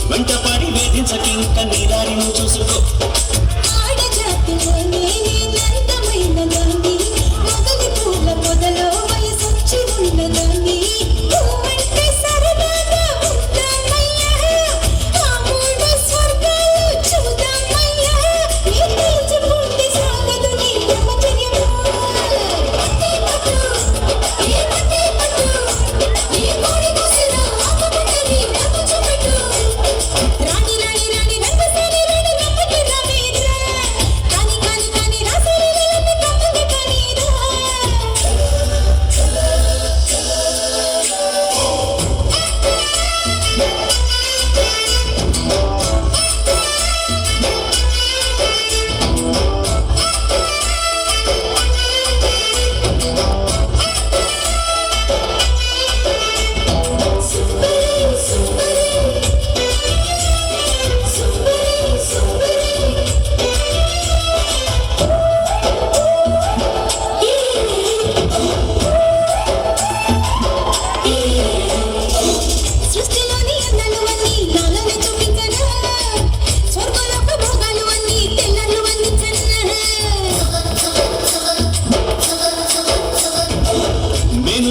వెంటపడి వేధించకింక నీ దారి నువ్వు చూసుకో.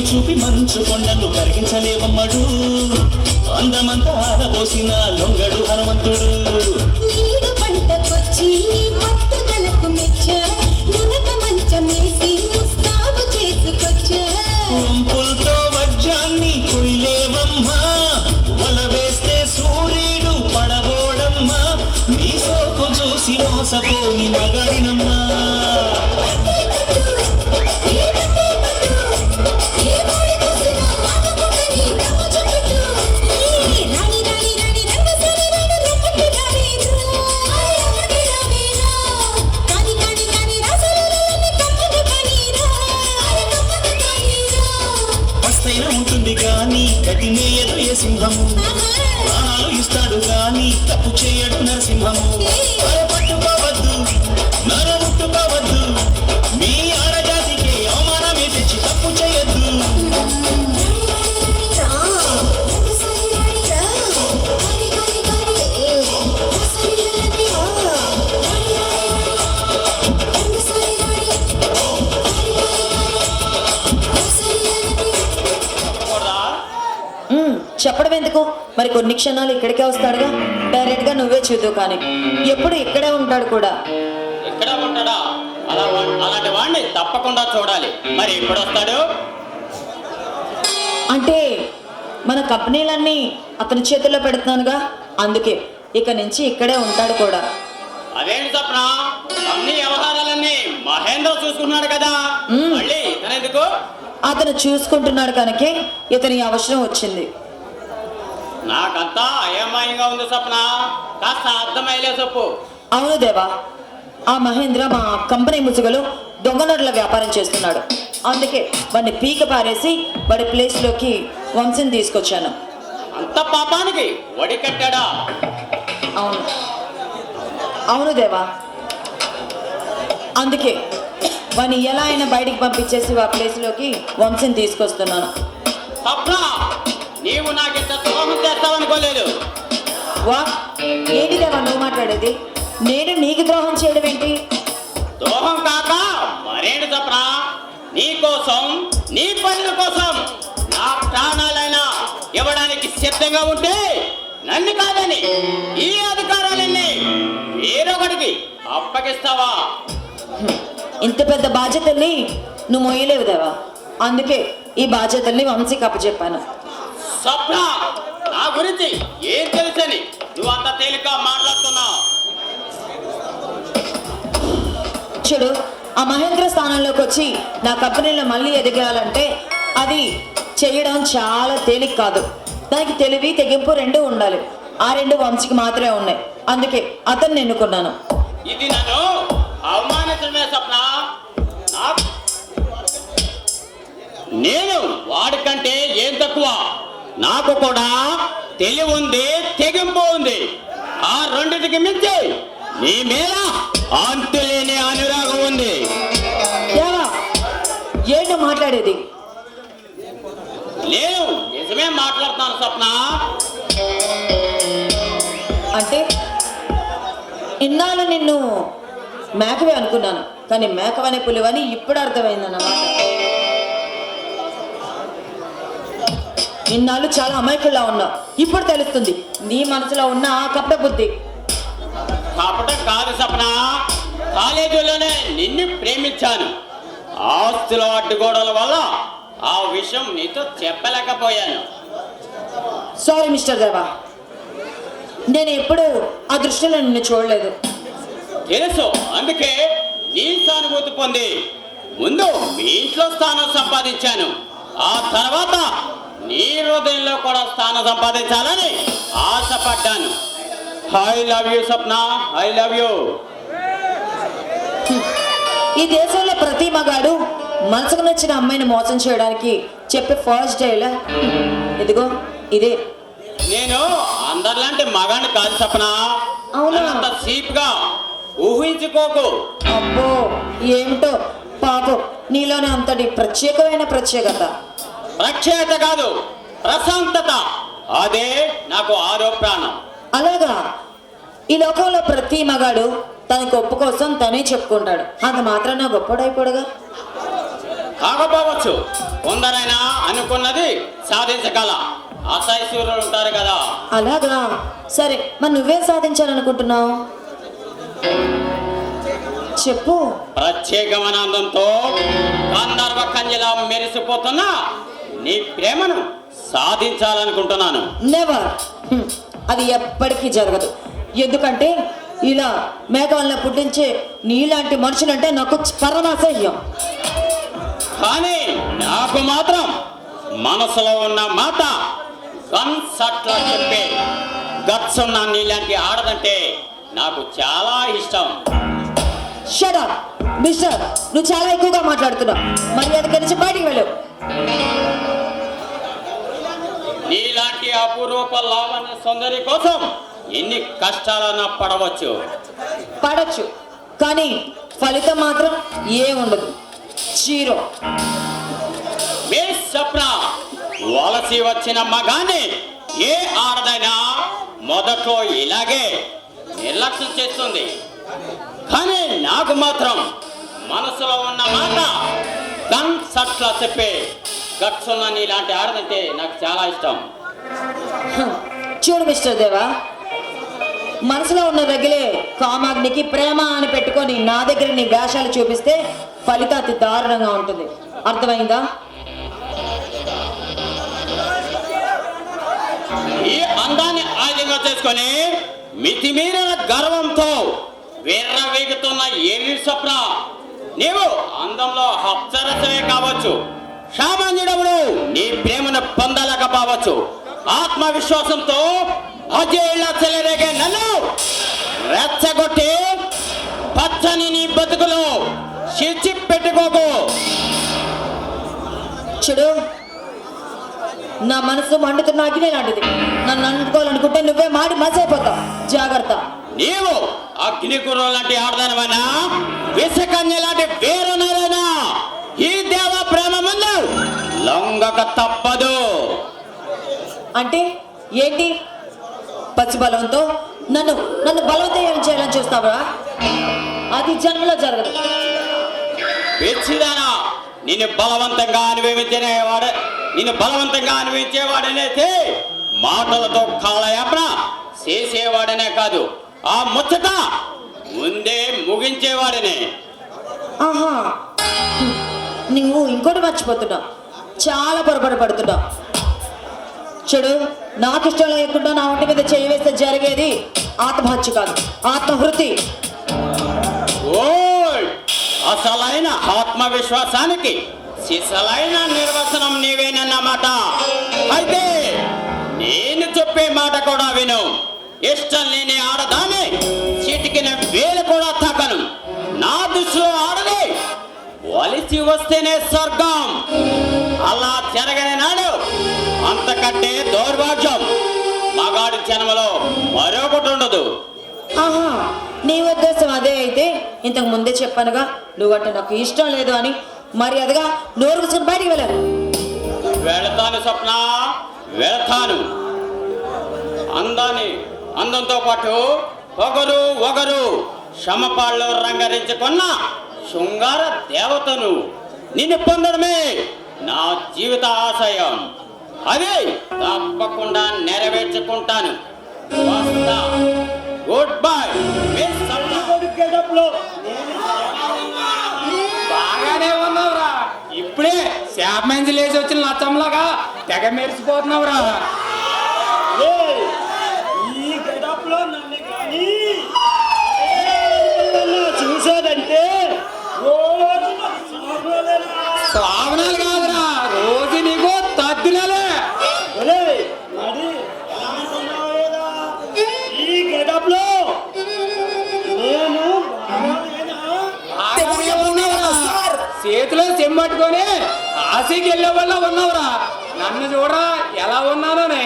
చూపి మంచు కొండను కరిగించలేవమ్మడు, అందమంతా ఆరబోసిన లొంగడు హనుమంతుడు. వంపులతో వజ్రాన్ని కొయ్యలేవమ్మా, వల వేస్తే సూర్యుడు పడబోడమ్మా, నీ సోకు చూసి మోసపోని మగాడినమ్మా. ఉంటుంది కానీ కఠినేయదు ఏ సింహము, ప్రాణాలు ఇస్తాడు కానీ తప్పు చేయడు నరసింహము. పట్టుకోవద్దు నరముట్టుకోవద్దు, మీ ఆడజాతికి అవమానమే తెచ్చి తప్పు చేయొద్దు. చెప్పడం ఎందుకు, మరి కొన్ని క్షణాలు ఇక్కడికే వస్తాడుగా, డైరెక్ట్ గా నువ్వే చూద్దు. కానీ ఎప్పుడు ఇక్కడే ఉంటాడు కూడా. ఇక్కడే ఉంటాడా? అలాంటి వాడిని తప్పకుండా చూడాలి. మరి ఎప్పుడు వస్తాడు? అంటే మన కంపెనీలన్నీ అతని చేతుల్లో పెడుతున్నానుగా, అందుకే ఇక నుంచి ఇక్కడే ఉంటాడు కూడా. అదేంటి స్వప్న, అన్ని వ్యవహారాలన్నీ మహేంద్ర చూసుకున్నాడు కదా, మళ్ళీ ఇతనెందుకు? అతను చూసుకుంటున్నాడు కనుకే ఇతని అవసరం వచ్చింది. నాకంతా అయోమయంగా ఉంది స్వప్న, కాస్త అర్థమయ్యలే చెప్పు. అవును దేవా, ఆ మహేంద్ర మా కంపెనీ ముసుగులో దొంగ నోట్ల వ్యాపారం చేస్తున్నాడు. అందుకే వాడిని పీక పారేసి వాడి ప్లేస్లోకి వంశం తీసుకొచ్చాను. అంత పాపానికి వడి కట్టాడా? అవును అవును దేవా, అందుకే వాడిని ఎలా అయినా బయటికి పంపించేసి ఆ ప్లేస్లోకి వంశం తీసుకొస్తున్నాను. నీవు నాకు ఇంత ద్రోహం చేస్తావనుకోలేదు. వా, ఏంటి దేవా నువ్వు మాట్లాడేది? నేను నీకు ద్రోహం చేయడం ఏంటి? ద్రోహం కాక మరేంటి చెప్పరా, నీ కోసం నీ పనుల కోసం నా ప్రాణాలైనా ఇవ్వడానికి సిద్ధంగా ఉంటే నన్ను కాదని ఈ అధికారాలన్నీ వేరొకడికి అప్పగిస్తావా? ఇంత పెద్ద బాధ్యతల్ని నువ్వు మొయ్యలేవు దేవా, అందుకే ఈ బాధ్యతల్ని వంశీకి అప్పచెప్పాను. స్వప్న, నా గురించి ఏం తెలుసని నువ్వు అంత తేలిక మాట్లాడుతున్నావు? చూడు, ఆ మహేంద్ర స్థానంలోకి వచ్చి నా కంపెనీలో మళ్ళీ ఎదగాలంటే అది చేయడం చాలా తేలిక కాదు. దానికి తెలివి తెగింపు రెండు ఉండాలి. ఆ రెండు వంశీకి మాత్రమే ఉన్నాయి. అందుకే అతన్ని ఎన్నుకున్నాను. ఇది నన్ను అవమానించ నాకు కూడా తెలివి ఉంది, తెగింపు ఉంది. ఆ రెండిటికి మించి నీ మీద అంతులేని అనురాగం ఉంది. దేవా ఏంటో మాట్లాడేది? నేను నిజమే మాట్లాడుతాను స్వప్న. అంటే ఇన్నాళ్ళు నిన్ను మేకవే అనుకున్నాను, కానీ మేకవనే పులివని ఇప్పుడు అర్థమైందన్నమాట. ఇన్నాళ్ళు చాలా అమాయకుల్లా ఉన్నావు, ఇప్పుడు తెలుస్తుంది నీ మనసులో ఉన్న ఆ కపట బుద్ధి. కాపటం కాదు స్వప్న, కాలేజీలోనే నిన్ను ప్రేమించాను. ఆస్తుల అడ్డుగోడల వల్ల ఆ విషయం నీతో చెప్పలేకపోయాను. సారీ మిస్టర్ దేవా, నేను ఎప్పుడు ఆ దృష్టిలో నిన్ను చూడలేదు. తెలుసు, అందుకే నీ సానుభూతి పొంది ముందు మీ ఇంట్లో స్థానం సంపాదించాను. ఆ తర్వాత నీ హృదయంలో కూడా స్థానం సంపాదించాలని ఆశపడ్డాను. I love you Swapna, I love you. ఈ దేశంలో ప్రతి మగాడు మనసుకు నచ్చిన అమ్మాయిని మోసం చేయడానికి చెప్పే ఫస్ట్ డేలా ఇదిగో ఇదే. నేను అందరిలాంటి మగాడిని కాదు స్వప్న. అవునా? అంత చీప్ గా ఊహించుకోకు. అబ్బో ఏమిటో పాపం, నీలోనే అంతటి ప్రత్యేకమైన ప్రత్యేకత. ప్రఖ్యాత కాదు, ప్రశాంతత, అదే నాకు ఆరో ప్రాణం. అలాగా, ఈ లోకంలో ప్రతి మగాడు తన గొప్ప కోసం తనే చెప్పుకుంటాడు, అంత మాత్రాన గొప్పడైపోడుగా. కాకపోవచ్చు, కొందరైనా అనుకున్నది సాధించగల అసైసూరులు ఉంటారు కదా. అలాగా, సరే మరి నువ్వేం సాధించాలనుకుంటున్నావు చెప్పు. ప్రత్యేకమైన అందంతో గంధర్వ కన్యలా మెరిసిపోతున్న నీ ప్రేమను సాధించాలనుకుంటున్నాను. నెవర్, అది ఎప్పటికీ జరగదు. ఎందుకంటే ఇలా మేఘవల్ల పుట్టించే నీలాంటి మనుషులంటే నాకు పరమాసహ్యం. కానీ నాకు మాత్రం మనసులో ఉన్న మాట కన్సట్లా చెప్పే గట్స్ ఉన్న నీలాంటి ఆడదంటే నాకు చాలా ఇష్టం. షట్ అప్ మిస్టర్, నువ్వు చాలా ఎక్కువగా మాట్లాడుతున్నావు. మరి అది కలిసి బయటికి వెళ్ళు. నీలాంటి అపురూప లావణ్య సౌందర్య కోసం ఎన్ని కష్టాలన్నా పడచ్చు, కానీ ఫలితం మాత్రం ఏముండదు, జీరో. స్వప్న, వలసి వచ్చిన మగాన్ని ఏ ఆడదైనా మొదట్లో ఇలాగే నిర్లక్ష్యం చేస్తుంది. కానీ నాకు మాత్రం మనసులో ఉన్న మాట కన్సట్లా చెప్పే గట్స్ ఉన్న నీలాంటి ఆడదంటే నాకు చాలా ఇష్టం. చూడు మిస్టర్ దేవా, మనసులో ఉన్న రగిలే కామాగ్నికి ప్రేమ అని పెట్టుకొని నా దగ్గర నీ వేషాలు చూపిస్తే ఫలితం అతి దారుణంగా ఉంటుంది. అర్థమైందా? ఈ అందాన్ని ఆయుధంగా చేసుకొని మితిమీరిన గర్వంతో విర్రవీగుతున్న ఎర్రి స్వప్న, నీవు అందంలో అప్సరసే కావచ్చు, సామాన్యుడవుడు నీ ప్రేమను పొందలేకపోవచ్చు. ఆత్మవిశ్వాసంతో అజేళ్ళ చెలరేగే నన్ను రెచ్చగొట్టి పచ్చని నీ బతుకులో చిచ్చి పెట్టుకోకు. చూడు, నా మనసు మండుతున్న అగ్ని లాంటిది. నన్ను అందుకోవాలనుకుంటే నువ్వే మాడి మసైపోతావు. జాగ్రత్త. నీవు అగ్నికురు లాంటి ఆడదానమైనా, విషకన్య లాంటి వేరునరైనా ఈ దేవ ప్రేమ ముందు లొంగక తప్పదు. అంటే ఏంటి? పచ్చి బలంతో నన్ను బలవంతం చేయాలని చూస్తావా? అది జన్మలో జరగదు. పిచ్చిదానా, నిన్ను బలవంతంగా అనుభవించేవాడనైతే మాటలతో కాలయాపన చేసేవాడనే కాదు, ఆ ముచ్చట ముందే ముగించేవాడనే. ఆహా, నువ్వు ఇంకోటి మర్చిపోతున్నావు, చాలా పొరపాటు పడుతున్నావు. చూడు, నాకు ఇష్టం లేకుండా నా ఒంటి మీద చేయి వేస్తే జరిగేది ఆత్మహత్య కాదు, ఆత్మహృతి. ఓయ్, అసలైన ఆత్మవిశ్వాసానికి సిసలైన నిర్వచనం నీవేనన్నమాట. అయితే నేను చెప్పే మాట కూడా విను. ఇష్టం లేని ఆడదాన్ని చిటికిన వేలు కూడా తాకను. నా దృష్టిలో ఆడది వలిసి వస్తేనే స్వర్గం. అలా జరగని నాడు అంతకంటే దౌర్భాగ్యం మగాడి జన్మలో మరొకటి ఉండదు. ఆహా, నీ ఉద్దేశం అదే అయితే ఇంతకు ముందే చెప్పానుగా నువ్వంటే నాకు ఇష్టం లేదు అని. మర్యాదగా నోరు కూర్చొని బయటికి వెళ్ళాను. వెళతాను స్వప్న, వెళతాను. అందంతో పాటు ఒగరు క్షమపాళ్ళు రంగరించుకున్న శృంగార దేవతను నిన్ను పొందడమే నా జీవిత ఆశయం. అది తప్పకుండా నెరవేర్చుకుంటాను. వస్తా. Good bye miss Sapna. బాగానే ఉన్నావురా. ఇప్పుడే శాప మంచి లేచి వచ్చిన లచ్చంలాగా తెగ మెరిసిపోతున్నావురా. ఈ గడప లో నన్ను కానీ చూసాదంటే రోజు శ్రావణాలు కాదురా, రోజు నీకు తద్దినాలే. ఈ గడపలో నేను బాగానే ఉన్నావురా. చేతిలో చెమ్మట్టుకొని కాశీకి వెళ్ళే వల్ల ఉన్నావురా. నన్ను చూడరా ఎలా ఉన్నానోనే.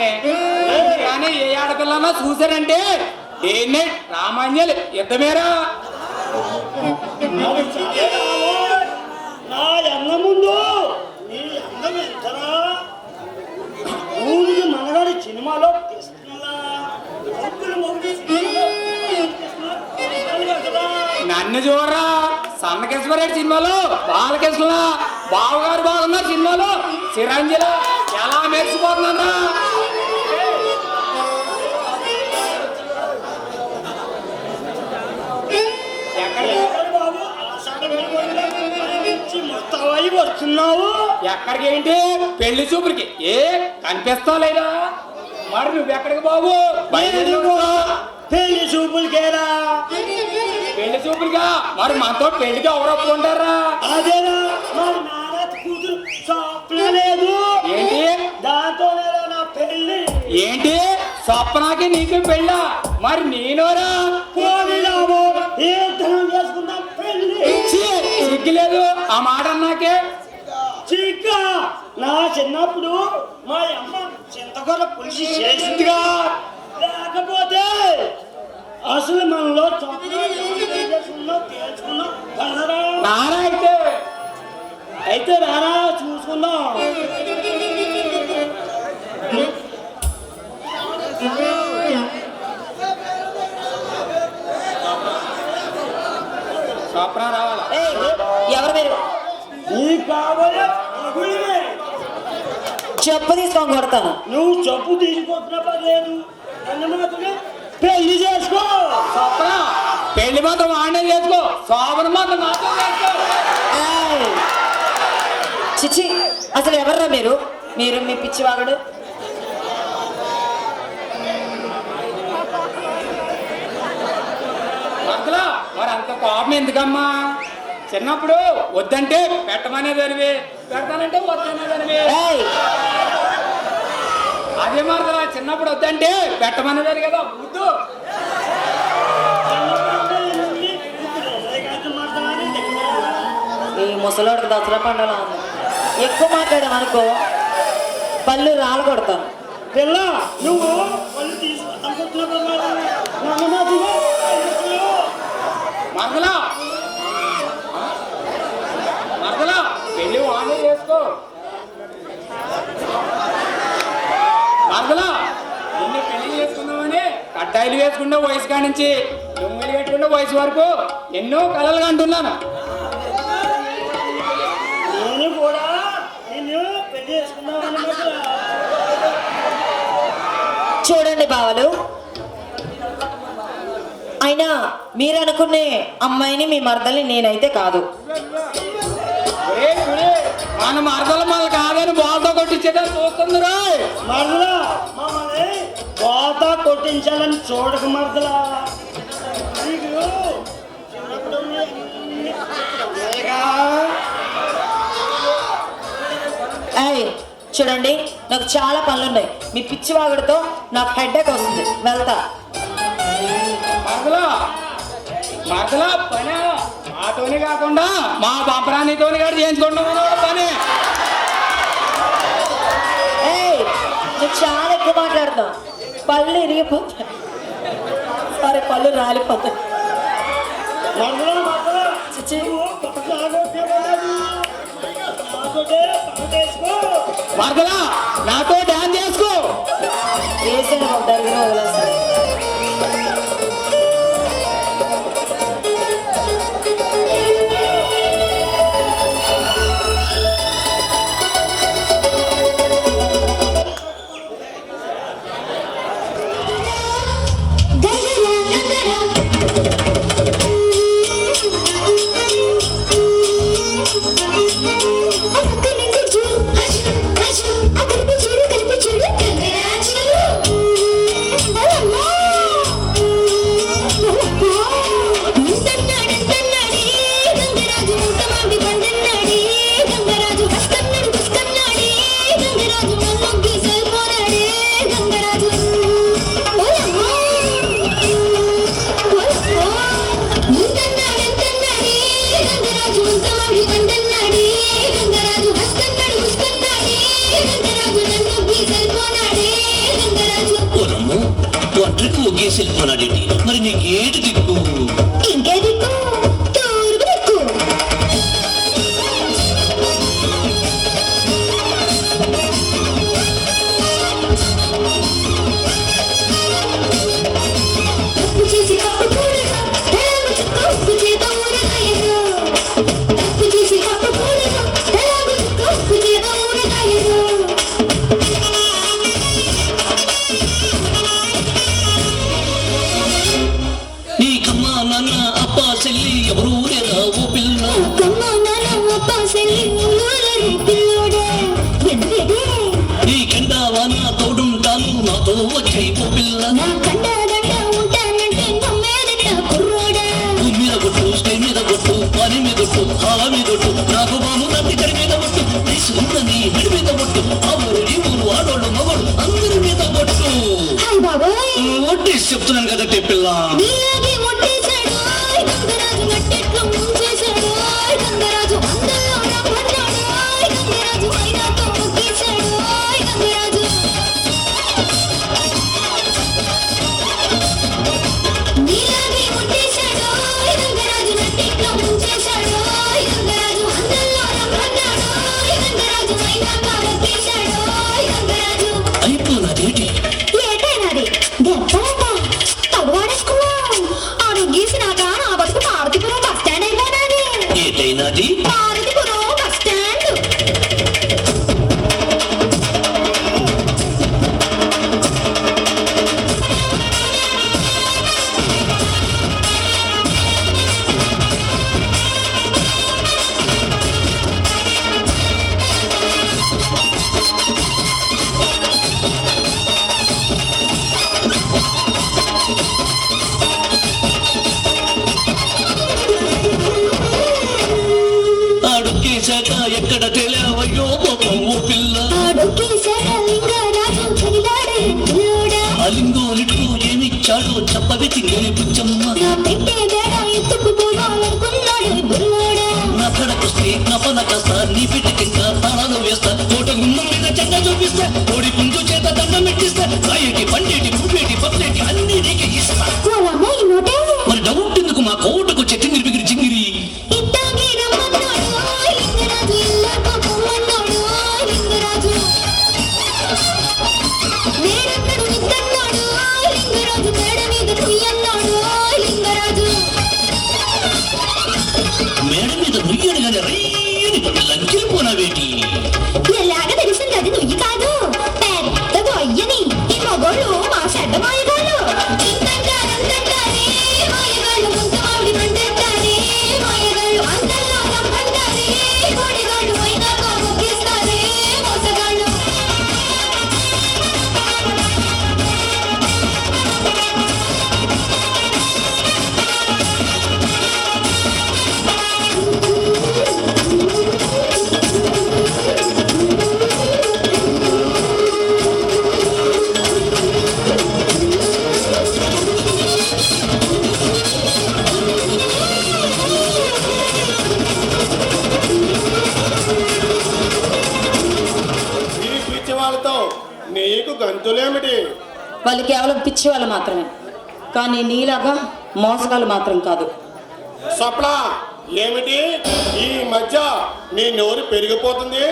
కానీ ఏ ఆడపిల్లన్నా చూసారంటే దేన్నే రామాంజలి యుద్ధమేరా. నా అన్న ముందు నీ అందం ఎంతరా? ఊరికి మనగాడి సినిమాలో తీస్తున్నా నన్ను చూడరా, సన్నకేశ్వరరెడ్డి సినిమాలో బాలకృష్ణ బావగారు బాగున్నారు, సినిమాలో చిరంజీవి ఎలా మెరిసిపోతున్నారా. వస్తున్నావు ఎక్కడికి ఏంటి? పెళ్లి చూపులకి. ఏ కనిపిస్తా లేదా? మరి నువ్వెక్కడికి బాబు? పెళ్లి చూపులకేరా? పెళ్లి చూపులుగా మరి మనతో పెళ్లికి ఎవరు ఒప్పుకుంటారా? అదేనా మరి నాన్న కూతురు స్వప్న లేదు ఏంటి? దాంతోనేరా నా పెళ్లి. ఏంటి స్వప్నాకి నీకు పెళ్ళా? మరి నేనోరా? పోనీరాము ఏ ధనం చేసుకుందాం పెళ్లి. ఛీ, సిగ్గులేదు ఆ మాట అన్నాకే. చిక్క నా చిన్నప్పుడు మా అమ్మ చింతకొర పులిసి చేసిందిగా. లేకపోతే అసలు మనలో తేల్చుకున్నాం కదరా. నారా అయితే రారా చూసుకుందాం. స్వప్న రావాలా? ఏయ్, ఎవరు మీరు? నీకు కావాలి అగుళ్ళే. చెప్పు తీసుకొని కొడతాను. నువ్వు చెప్పు తీసుకొచ్చినా పర్లేదు, నన్ను మాత్రమే పెళ్లి చేసుకో. స్వప్న పెళ్లి మాత్రం ఆడే చేసుకో, శోభన మాత్రం నాతో చేసుకో. ఏయ్, చిచి, అసలు ఎవర్రా మీరు? మీరు మీ పిచ్చివాగుడు. అసలు మరి అంత కోపం ఎందుకమ్మా? చిన్నప్పుడు వద్దంటే పెట్టమనేదానివి, పెడతానంటే వద్దనేదానివి. ఏయ్, అదే మరదలా చిన్నప్పుడు వద్దంటే పెట్టమనేదాని కదా వద్దు. ఈ ముసలోడికి దసరా పండుగ ఉంది. ఎక్కువ మాట్లాడామనుకో పళ్ళు రాలు కొడతాను. పిల్ల నువ్వు పళ్ళు తీసుకుంటున్నా నన్ను మాత్రమే మరదలా మరదలా పెళ్లి వాడే చేసుకో. మరదలా నిన్ను పెళ్లి చేసుకుందామని కట్టాయిలు వేసుకున్న వయసు కాడి నుంచి దుమ్మిలు కట్టుకున్న వయసు వరకు ఎన్నో కలలు అంటున్నాను. నేను కూడా నిన్ను పెళ్లి చేసుకుందామన్నమాట. చూడండి బావలు, అయినా మీరు అనుకునే అమ్మాయిని మీ మరదల్ని నేనైతే కాదు. మన మరదలు మళ్ళీ కాదని బాల్తో కొట్టించేదని చూస్తుందిరా. మరదలా మమ్మల్ని కోత కొట్టించాలని చూడక మరదలా. నీకు చిన్నప్పుడు ఏయ్, చూడండి నాకు చాలా పనులున్నాయి. మీ పిచ్చివాగుడితో నాకు హెడ్ఏక్ వస్తుంది, వెళ్తా. మరదలా పని మాతోనే కాకుండా మా బంపరానితోని కూడా చేయించుకుంటున్నాను పని. ఏయ్, మాట్లాడతాం పళ్ళు ఇరిగిపోతాయి సరే పళ్ళు రాలిపోతాయి మరదలా మరదలా చిచ్చి. నువ్వు పక్కకు ఆగొచ్చేవాడు. ఆగొట్టే పక్కకు వేసుకో. మరదలా నాతో డాన్స్ చేసుకో. వేసాను ఒక దగ్గర వదిలేస్తాను ట్రిక్ ముగ్గేసిపోనాడేంటి మరి నీకేటి దిక్కు ఇంకే దిక్కు తూర్పు దిక్కు తప్పు చేసి తప్పు కూడగా తప్పు చేత ఊరగాయను తప్పు చేసి తప్పు కూడగా తప్పు చేత ఊరగాయను నీకమ్మా నాన్న అప్ప చెల్లి ఎవరు లేదా ఓ పిల్ల నీకెండా వాన తోడుంటాను నాతో వచ్చే ఓ పిల్ల మీద కొట్టు స్టే మీద కొట్టు పని మీద కొట్టు హావ మీద కొట్టు నాకు బాబు నన్ను ఇద్దరి మీద కొట్టు తీసుకుందని మెడి మీద కొట్టు ఆ ఊరు ఈ ఊరు ఆడోళ్ళు మగోడు అందరి మీద కొట్టు ఒట్టేసి చెప్తున్నాను కదా పిల్ల అయిపోనాదేటి ఏటైనాది అడుక్కేశాక ఎక్కడ తెలియవయ్యో పాపం ఓ పిల్ల అలింగో లిట్టు ఏమిచ్చాడో చెప్పవి తింగని పుచ్చమ్మ నా కడకొస్తే నపన కాస్త నీ బిడ్డకింత తాళాలు వేస్తా కోట గుమ్మం మీద చెడ్డ చూపిస్తా కోడి పుంజు చేత దండం పెట్టిస్తా కాయటి పండేటి పువ్వేటి పప్లేటి అన్ని నీకే ఇస్తా మరి డౌట్ ఎందుకు మా కోటకు చెట్టు నిర్పిగిరి చింగిరి మేడ మీద నుయ్యను గాని రైని లంకిపోనావేటి ఎలాగ తెలిసింది అది నువ్వు కాదు పెద్ద గొయ్యని ఈ మొగోళ్ళు మా చెడ్డ మాయగాళ్ళు గంతులేమిటి? వాళ్ళు కేవలం పిచ్చి వాళ్ళు మాత్రమే, కానీ నీలాగా మోసగాళ్ళు మాత్రం కాదు. స్వప్న, ఏమిటి ఈ మధ్య నీ నోరు పెరిగిపోతుంది?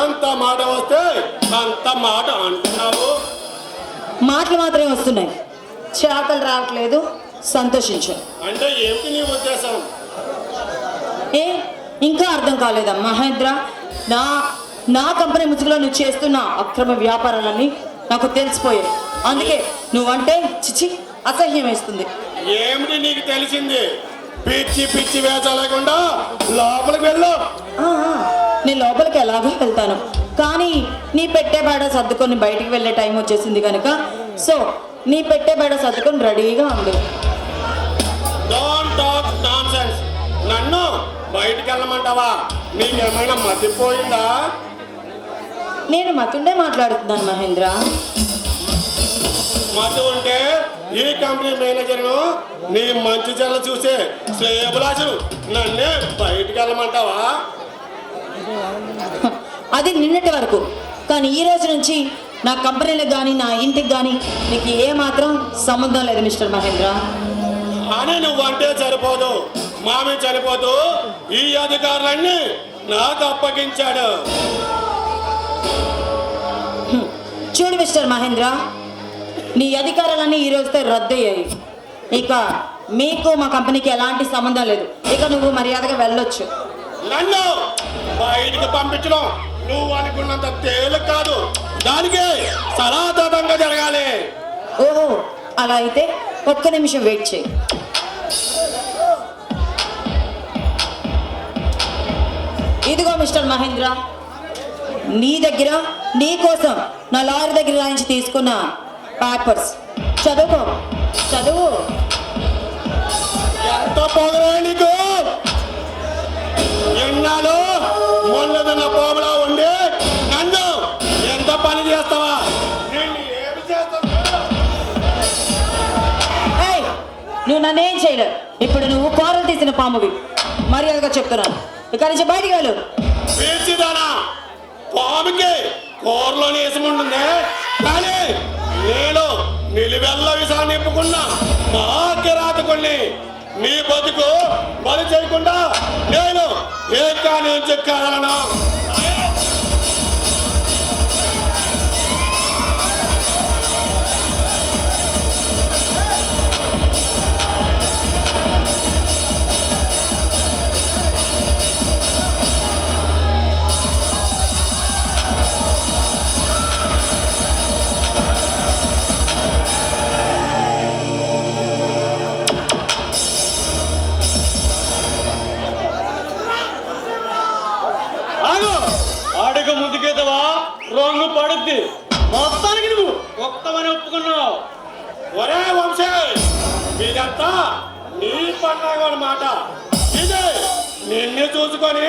ఎంత మాట వస్తే అంత మాట అంటున్నావు. మాటలు మాత్రమే వస్తున్నాయి, చేతలు రావట్లేదు. సంతోషించు. అంటే ఏమిటి నీ ఉద్దేశం? ఏ ఇంకా అర్థం కాలేదా మహేంద్ర? నా నా కంపెనీ ముసుగులో నువ్వు చేస్తున్న అక్రమ వ్యాపారాలన్నీ నాకు తెలిసిపోయాయి. అందుకే నువ్వంటే చిచి అసహ్యం వేస్తుంది. ఏమిటి నీకు తెలిసింది? పిచ్చి పిచ్చి వేష లేకుండా లోపలికి వెళ్ళు. నేను లోపలికి ఎలాగో వెళ్తాను, కానీ నీ పెట్టే బేడ సర్దుకొని బయటికి వెళ్ళే టైం వచ్చేసింది కనుక సో నీ పెట్టే బేడ సర్దుకొని రెడీగా ఉండు. Don't talk nonsense. నన్ను బయటికి వెళ్ళమంటావా? నీకేమైనా మర్చిపోయిందా? నేను మతుండే మాట్లాడుతున్నాను మహేంద్ర. మత్తు ఉంటే ఈ కంపెనీ మేనేజర్ను నీ మంచి చెల్ల చూసే శ్రేయభిలాషులు నన్నే బయటికి వెళ్ళమంటావా? అది నిన్నటి వరకు, కానీ ఈ రోజు నుంచి నా కంపెనీలకు కానీ నా ఇంటికి కానీ నీకు ఏ మాత్రం సంబంధం లేదు మిస్టర్ మహేంద్ర. అని నువ్వంటే సరిపోదు, మామి చనిపోతూ ఈ అధికారులన్నీ నాకు అప్పగించాడు. చూడు మిస్టర్ మహేంద్ర, నీ అధికారాలన్నీ ఈ రోజుతో రద్దయ్యాయి. ఇక మీకు మా కంపెనీకి ఎలాంటి సంబంధం లేదు. ఇక నువ్వు మర్యాదగా వెళ్ళొచ్చు. నన్ను బయటికి పంపించడం నువ్వు అనుకున్నంత తేలిక కాదు. దానికి సరాతతంగా జరగాలి. ఓహో, అలా అయితే ఒక్క నిమిషం వెయిట్ చేయి. ఇదిగో మిస్టర్ మహేంద్ర, నీ దగ్గర నీ కోసం నా లాయర్ దగ్గర నుంచి తీసుకున్న పేపర్స్ చదువుకో. చదువు. ఎంత పొగరే నీకు! ఎన్నాళ్ళు మొన్నదన్న పోబలా ఉండి నన్ను ఎంత పని చేస్తావా? నిన్ను ఏమి చేస్తావు? ఏయ్, నువ్వు నన్నేం చేయలేవు. ఇప్పుడు నువ్వు కూరలు తీసిన పామువి. మర్యాదగా చెప్తున్నాను, ఇక్కడి నుంచి బయటికి వెళ్ళు. పీల్చిదానా? పాముకి కూరలోని వేసముంటుంది, కానీ నేను నిలువెల్ల విషాన్ని నింపుకున్నా మా కిరాతకుల్ని. నీ బతుకు బలి చేయకుండా నేను ఏ కానీ చెక్కాలను. అడుగు ముందుకేదవా రంగు పడుద్ది. మొత్తానికి నువ్వు ఒక్కమని ఒప్పుకున్నావు. ఒరే వంశీ, ఇదంతా నీ పండుగ మాట. ఇదే నిన్ను చూసుకొని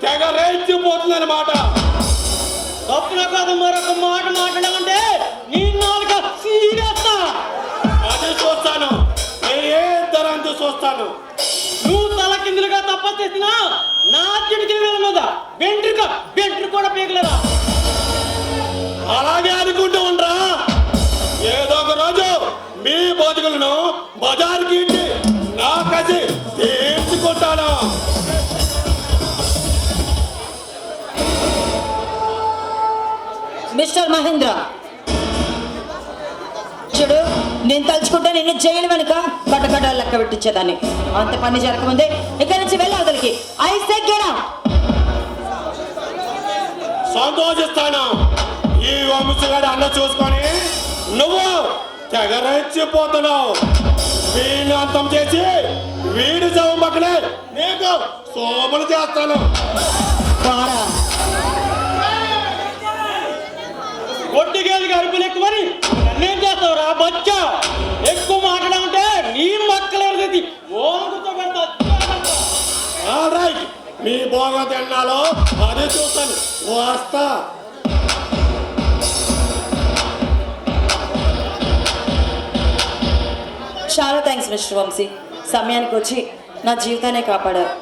తెగ రేచిపోతుందన్నమాట. తప్పున కాదు మరొక మాట మాట్లాడమంటే నీ నాలుక సీరేస్తా. అది చూస్తాను, ఏ ధరంతో చూస్తాను. నువ్వు తల కిందులుగా తప్ప చేసినా నా చెడుకి వెళ్ళదా వెంట్రుక కూడా పీకలేదా? అలాగే అనుకుంటూ ఉండరా. ఏదో ఒక రోజు మీ బతుకులను బజార్కి ఇంటి నా కసి తీర్చుకుంటాను. మిస్టర్ మహేంద్ర, చూడు, నేను తలుచుకుంటే నిన్ను జైలు వెనుక కట్టకట్టాలు లెక్క పెట్టించేదాన్ని. అంత పని జరగకముందే ఇక్కడి నుంచి వెళ్ళి అవతలికి. I say get out. సంతోషిస్తాను. ఈ వంశగాడి అన్న చూసుకొని నువ్వు తెగరెచ్చిపోతున్నావు. వీడిని అంతం చేసి వీడి శవం పక్కనే నీకు శోభలు చేస్తాను. కొట్టిగేదికి అరుపులు ఎక్కువని నన్నేం చేస్తావు రా బచ్చా? ఎక్కువ మాట్లాడమంటే నీ మక్కలేరు ఓంగుతో పెడతా. ఆల్ రైట్, మీ భోగ తిన్నాలో అది చూస్తాను. వస్తా. చాలా థ్యాంక్స్ మిస్టర్ వంశీ, సమయానికి వచ్చి నా జీవితాన్ని కాపాడారు.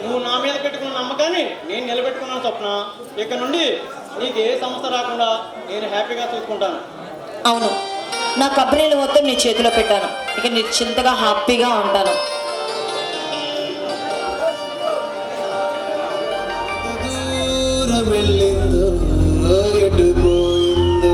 నువ్వు నా మీద పెట్టుకున్న నమ్మకాన్ని నేను నిలబెట్టుకున్నాను స్వప్న. ఇక నుండి నీకు ఏ సమస్య రాకుండా నేను హ్యాపీగా చూసుకుంటాను. అవును, నా కంపెనీలు మొత్తం నీ చేతిలో పెట్టాను. ఇక నిశ్చింతగా హ్యాపీగా ఉంటాను. దూరం వెళ్ళిందో ఎటు పోయిందో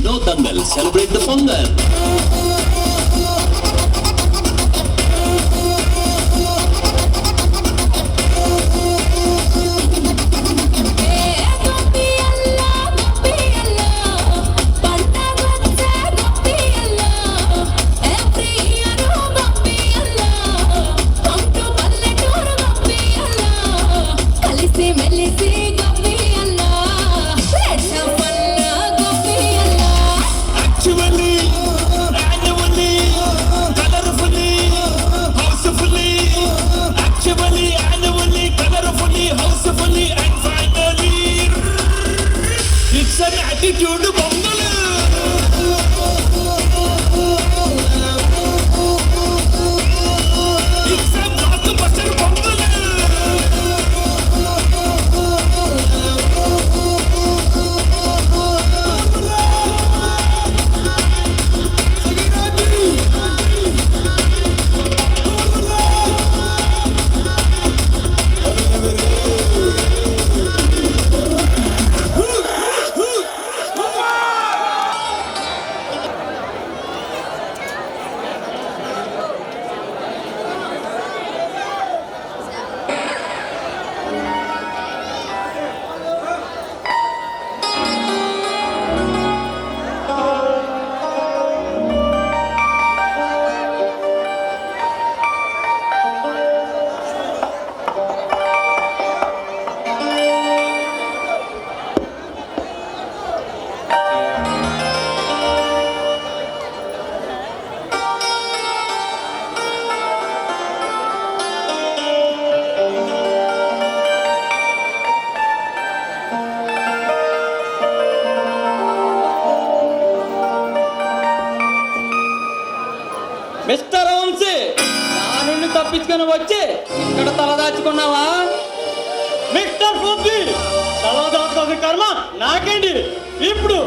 No dangal, celebrate the Pongal. Attitude Pongal. It's a blockbuster Pongal. Mister Vamsi, నా నుండి తప్పించుకొని వచ్చి ఇక్కడ తలదాచుకున్నావా? మిస్టర్ ఫుబ్బి, తలదాచుకోవాల్సిన కర్మ నాకేంటి? ఇప్పుడు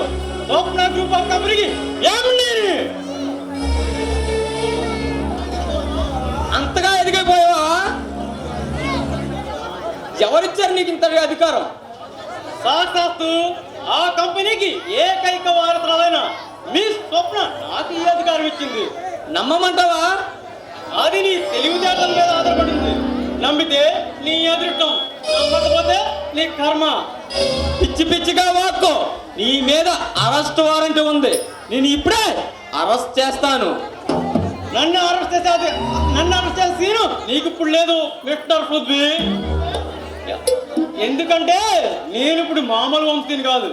స్వప్న గ్రూప్ ఆఫ్ కంపెనీకి ఏమండి అంతగా ఎదిగిపోయావా? ఎవరిచ్చారు నీకు ఇంత అధికారం? సాక్షాత్తు ఆ కంపెనీకి ఏకైక వారసురాలైన మీ స్వప్న నాకు ఈ అధికారం ఇచ్చింది. నమ్మమంటావా? అది నీ తెలివితేటల మీద ఆధారపడింది. నమ్మితే నీ అదృష్టం, నమ్మకపోతే నీ కర్మ. పిచ్చి పిచ్చిగా వాక్కో. నీ మీద అరెస్ట్ వారెంట్ ఉంది. నేను ఇప్పుడే అరెస్ట్ చేస్తాను. నన్ను అరెస్ట్ చేసే సీను నీకు ఇప్పుడు లేదు మిస్టర్ పృథ్వీ. ఎందుకంటే నేను ఇప్పుడు మామూలు వంశీని కాదు.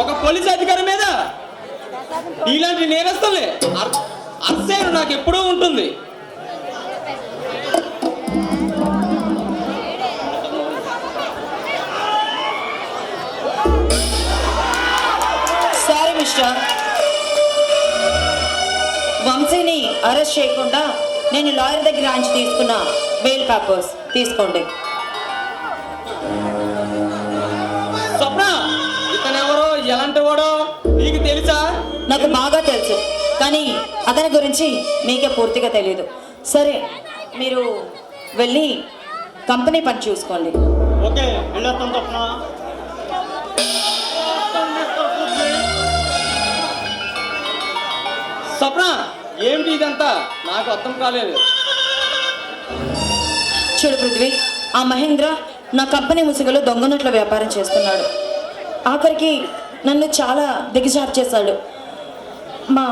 ఒక పోలీస్ అధికారి మీద ఇలాంటి నేరస్తుల్ని అర్సేను నాకు ఎప్పుడూ ఉంటుంది. సారీ మిస్టర్, వంశీని అరెస్ట్ చేయకుండా నేను లాయర్ దగ్గర నుంచి తీసుకున్న బెయిల్ పేపర్స్ తీసుకోండి. స్వప్న, ఇతనెవరో ఎలాంటి వాడో నీకు తెలుసా? నాకు బాగా తెలుసు, కానీ అతని గురించి మీకే పూర్తిగా తెలియదు. సరే, మీరు వెళ్ళి కంపెనీ పని చూసుకోండి. ఓకే, వెళ్ళొస్తాం తప్పన. స్వప్న, ఏమిటి ఇదంతా? నాకు అర్థం కాలేదు. చూడు పృథ్వీ, ఆ మహేంద్ర నా కంపెనీ ముసుగులో దొంగ నోట్ల వ్యాపారం చేస్తున్నాడు. ఆఖరికి నన్ను చాలా దిగజారు చేశాడు. మా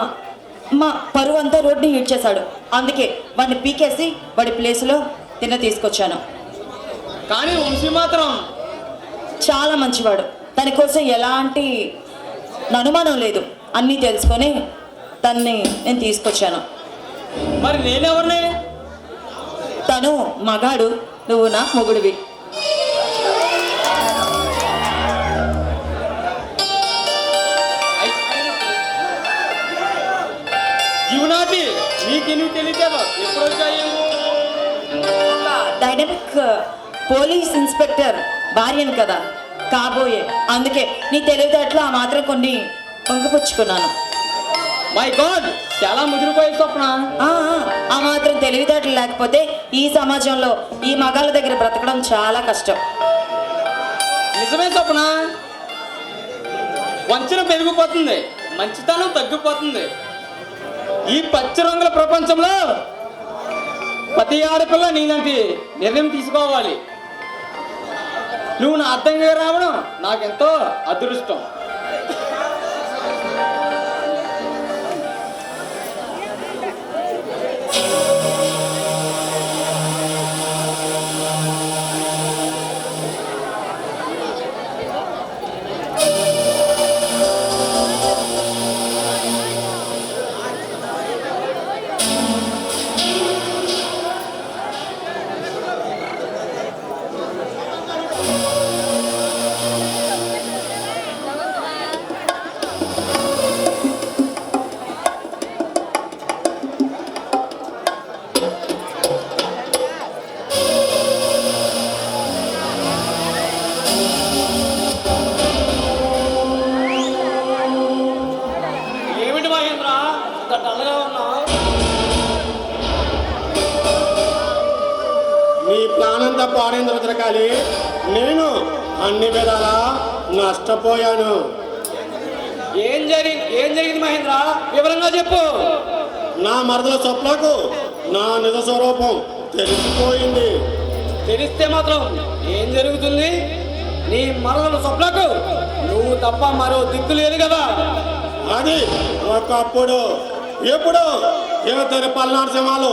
మా పరువు అంతా రోడ్ని హీట్ చేశాడు. అందుకే వాడిని పీకేసి వాడి ప్లేస్లో తీసుకొచ్చాను. కానీ వంశీ మాత్రం చాలా మంచివాడు. తన కోసం ఎలాంటి అనుమానం లేదు. అన్నీ తెలుసుకొని తన్ని నేను తీసుకొచ్చాను. మరి నేనెవరిని? తను మగాడు, నువ్వు నా మొగుడివి. జీవనాటి నీకు తెలియదు ఎప్పుడు వచ్చాయి? ఒక డైనమిక్ పోలీస్ ఇన్స్పెక్టర్ భార్యను కదా కాబోయే. అందుకే నీ తెలివితేటలు ఆ మాత్రం కొన్ని పొంగిపుచ్చుకున్నాను. మై గాడ్, చాలా ముదిరిపోయి స్వప్న. ఆ మాత్రం తెలివితేటలు లేకపోతే ఈ సమాజంలో ఈ మగాళ్ళ దగ్గర బ్రతకడం చాలా కష్టం. నిజమే స్వప్న, వంచన పెరిగిపోతుంది, మంచితనం తగ్గిపోతుంది. ఈ పచ్చ రంగుల ప్రపంచంలో ప్రతి ఆడపిల్ల నీలాంటి నిర్ణయం తీసుకోవాలి. నువ్వు నా అర్థంగా రావడం నాకెంతో అదృష్టం. ఏమిటి మహేంద్ర, ఇంత డల్గా ఉన్నావు? నీ ప్లాన్ అంతా పాడైంది రుద్రకాళి. నేను అన్ని విధాలా నష్టపోయాను. ఏం జరిగింది మహేంద్ర? వివరంగా చెప్పు. నా మరదల స్వప్నకు నా నిజ స్వరూపం తెలిసిపోయింది. తెలిస్తే మాత్రం ఏం జరుగుతుంది? నీ మరదల స్వప్నకు నువ్వు తప్ప మరో దిక్కు లేదు కదా. అది ఒకప్పుడు. ఎప్పుడు ఇతని పల్నాడు సింహాలు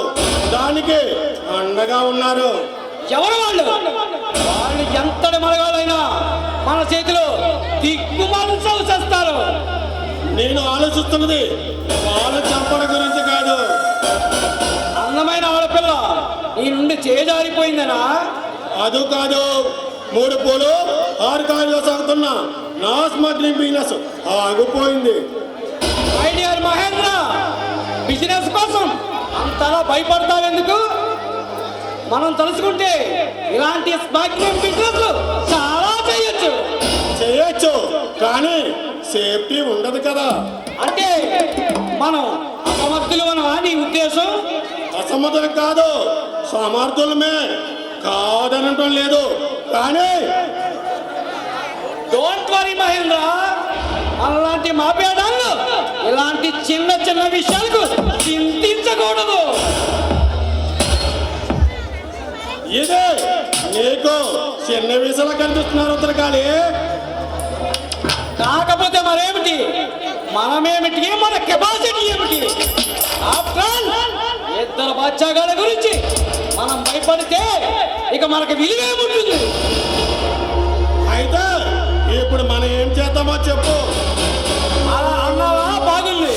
దానికి అండగా ఉన్నారు. ఎవరు వాళ్ళు? వాళ్ళు ఎంతటి మరగాలైనా మన చేతిలో దిక్కుమాలను చేస్తారు. నేను ఆలోచిస్తున్నది వాళ్ళు చంపడం గురించి కాదు. అందమైన ఆడపిల్ల నీ నుండి చేజారిపోయిందనా? అది కాదు. 3 పూలు 6 కాయలుగా సాగుతున్న నా స్మగ్లింగ్ బిజినెస్ ఆగిపోయింది. మై డియర్ మహేంద్ర, బిజినెస్ కోసం అంతలా భయపడతావెందుకు? మనం తలుచుకుంటే ఇలాంటి స్మగ్లింగ్ బిజినెస్ చాలా చేయొచ్చు, కానీ సేఫ్టీ ఉండదు కదా. అంటే మనం అసమర్థులు అనవా నీ ఉద్దేశం? అసమర్థులు కాదు, సమర్థులమే. కాదనటం లేదు, కానీ డోంట్ వరీ మహేంద్ర, అలాంటి మాపేదాళ్ళు ఇలాంటి చిన్న చిన్న విషయాలకు చింతించకూడదు. ఇదే నీకు చిన్న విషయాలు కనిపిస్తున్నారు ఉత్తరకాళి. కాకపోతే మరేమిటి, మనమేమిటి, మన కెపాసిటీ ఏమిటి? ఆఫ్టర్ ఆల్ 2 బాద్షాగాళ్ళ గురించి మనం భయపడితే ఇక మనకు విలువేముంటుంది? అయితే ఇప్పుడు మనం ఏం చేద్దామో చెప్పు. అలా అన్నావా బాగుంది.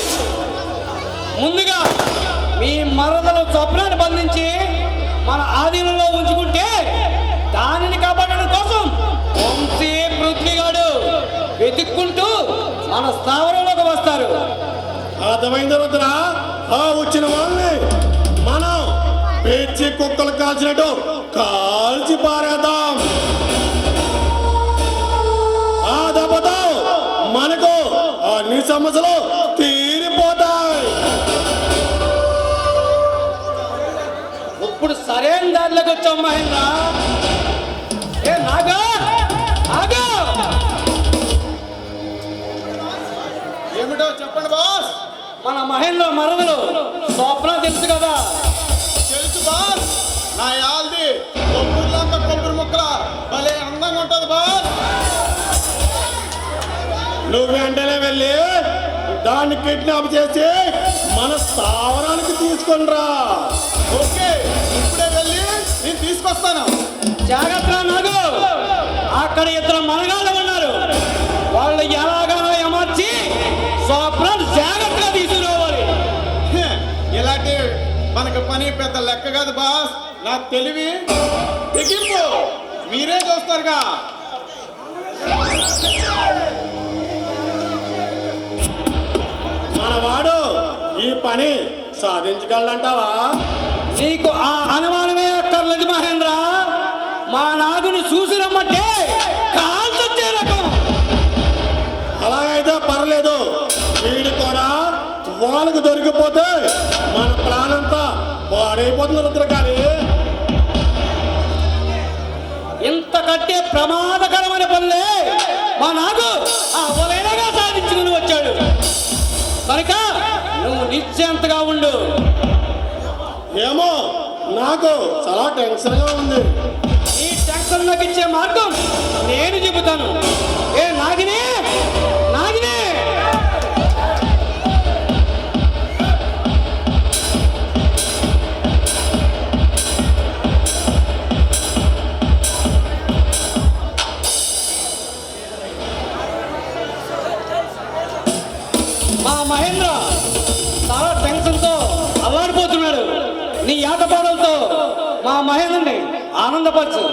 ముందుగా అర్థమైంది రుద్ర ఆ వచ్చిన వాళ్ళని మనం పేర్చి కుక్కలు కాల్చినట్టు కాల్చి పారేద్దాం. ఆ దెబ్బతో మనకు అన్ని సమస్యలు తీరిపోతాయి. ఇప్పుడు సరైన దారిలోకి వచ్చాం మహేంద్ర. ఏ నాగా ఆగా, ఏమిటో చెప్పండి బాస్. మన మహేంద్ర మరదలు స్వప్న తెలుసు కదా. తెలుసు బాస్. నా యాల్ది కొబ్బరిలాగా కొబ్బరి ముక్కల భలే అందంగా ఉంటది బాస్. నువ్వు వెంటనే వెళ్ళి దాన్ని కిడ్నాప్ చేసి మన స్థావరానికి తీసుకొని రా. ఓకే, ఇప్పుడే వెళ్ళి నేను తీసుకొస్తాను. జాగ్రత్త నాగు, అక్కడ ఇద్దరు మనగాళ్ళు ఉన్నారు. వాళ్ళు ఎలాగైనా ఏమర్చి స్వప్న జాగ్రత్తగా తీసుకురావాలి. ఇలాంటి మనకు పని పెద్ద లెక్క కాదు బాస్. నా తెలివి తెగింపు మీరే చూస్తారుగా. మనవాడు ఈ పని సాధించగలంటావా? నీకు ఆ అనుమానమే అక్కర్లేదు మహేంద్ర. మా నాగును చూసి రమ్మంటే కాల్చొచ్చే రకం. అలాగైతే పర్లేదు. వీడు కూడా వాళ్ళకు దొరికిపోతే మన ప్రాణంతా పాడైపోతుంది రుద్ర. కానీ ఇంతకంటే ప్రమాదకరమైన పనులే మా నాగు అవలేనగా సాధించుకుని వచ్చాడు. కనుక నువ్వు నిశ్చయంతగా ఉండు. ఏమో నాకు చాలా టెన్షన్గా ఉంది. ఈ టెన్షన్ తగ్గించే మార్గం నేను చెబుతాను. ఏ నాగిని, నాగిని, మా మహేంద్ర చాలా టెన్షన్తో అల్లాడిపోతున్నాడు. నీ ఆటపాటలతో మా మహేంద్రని ఆనందపరచు.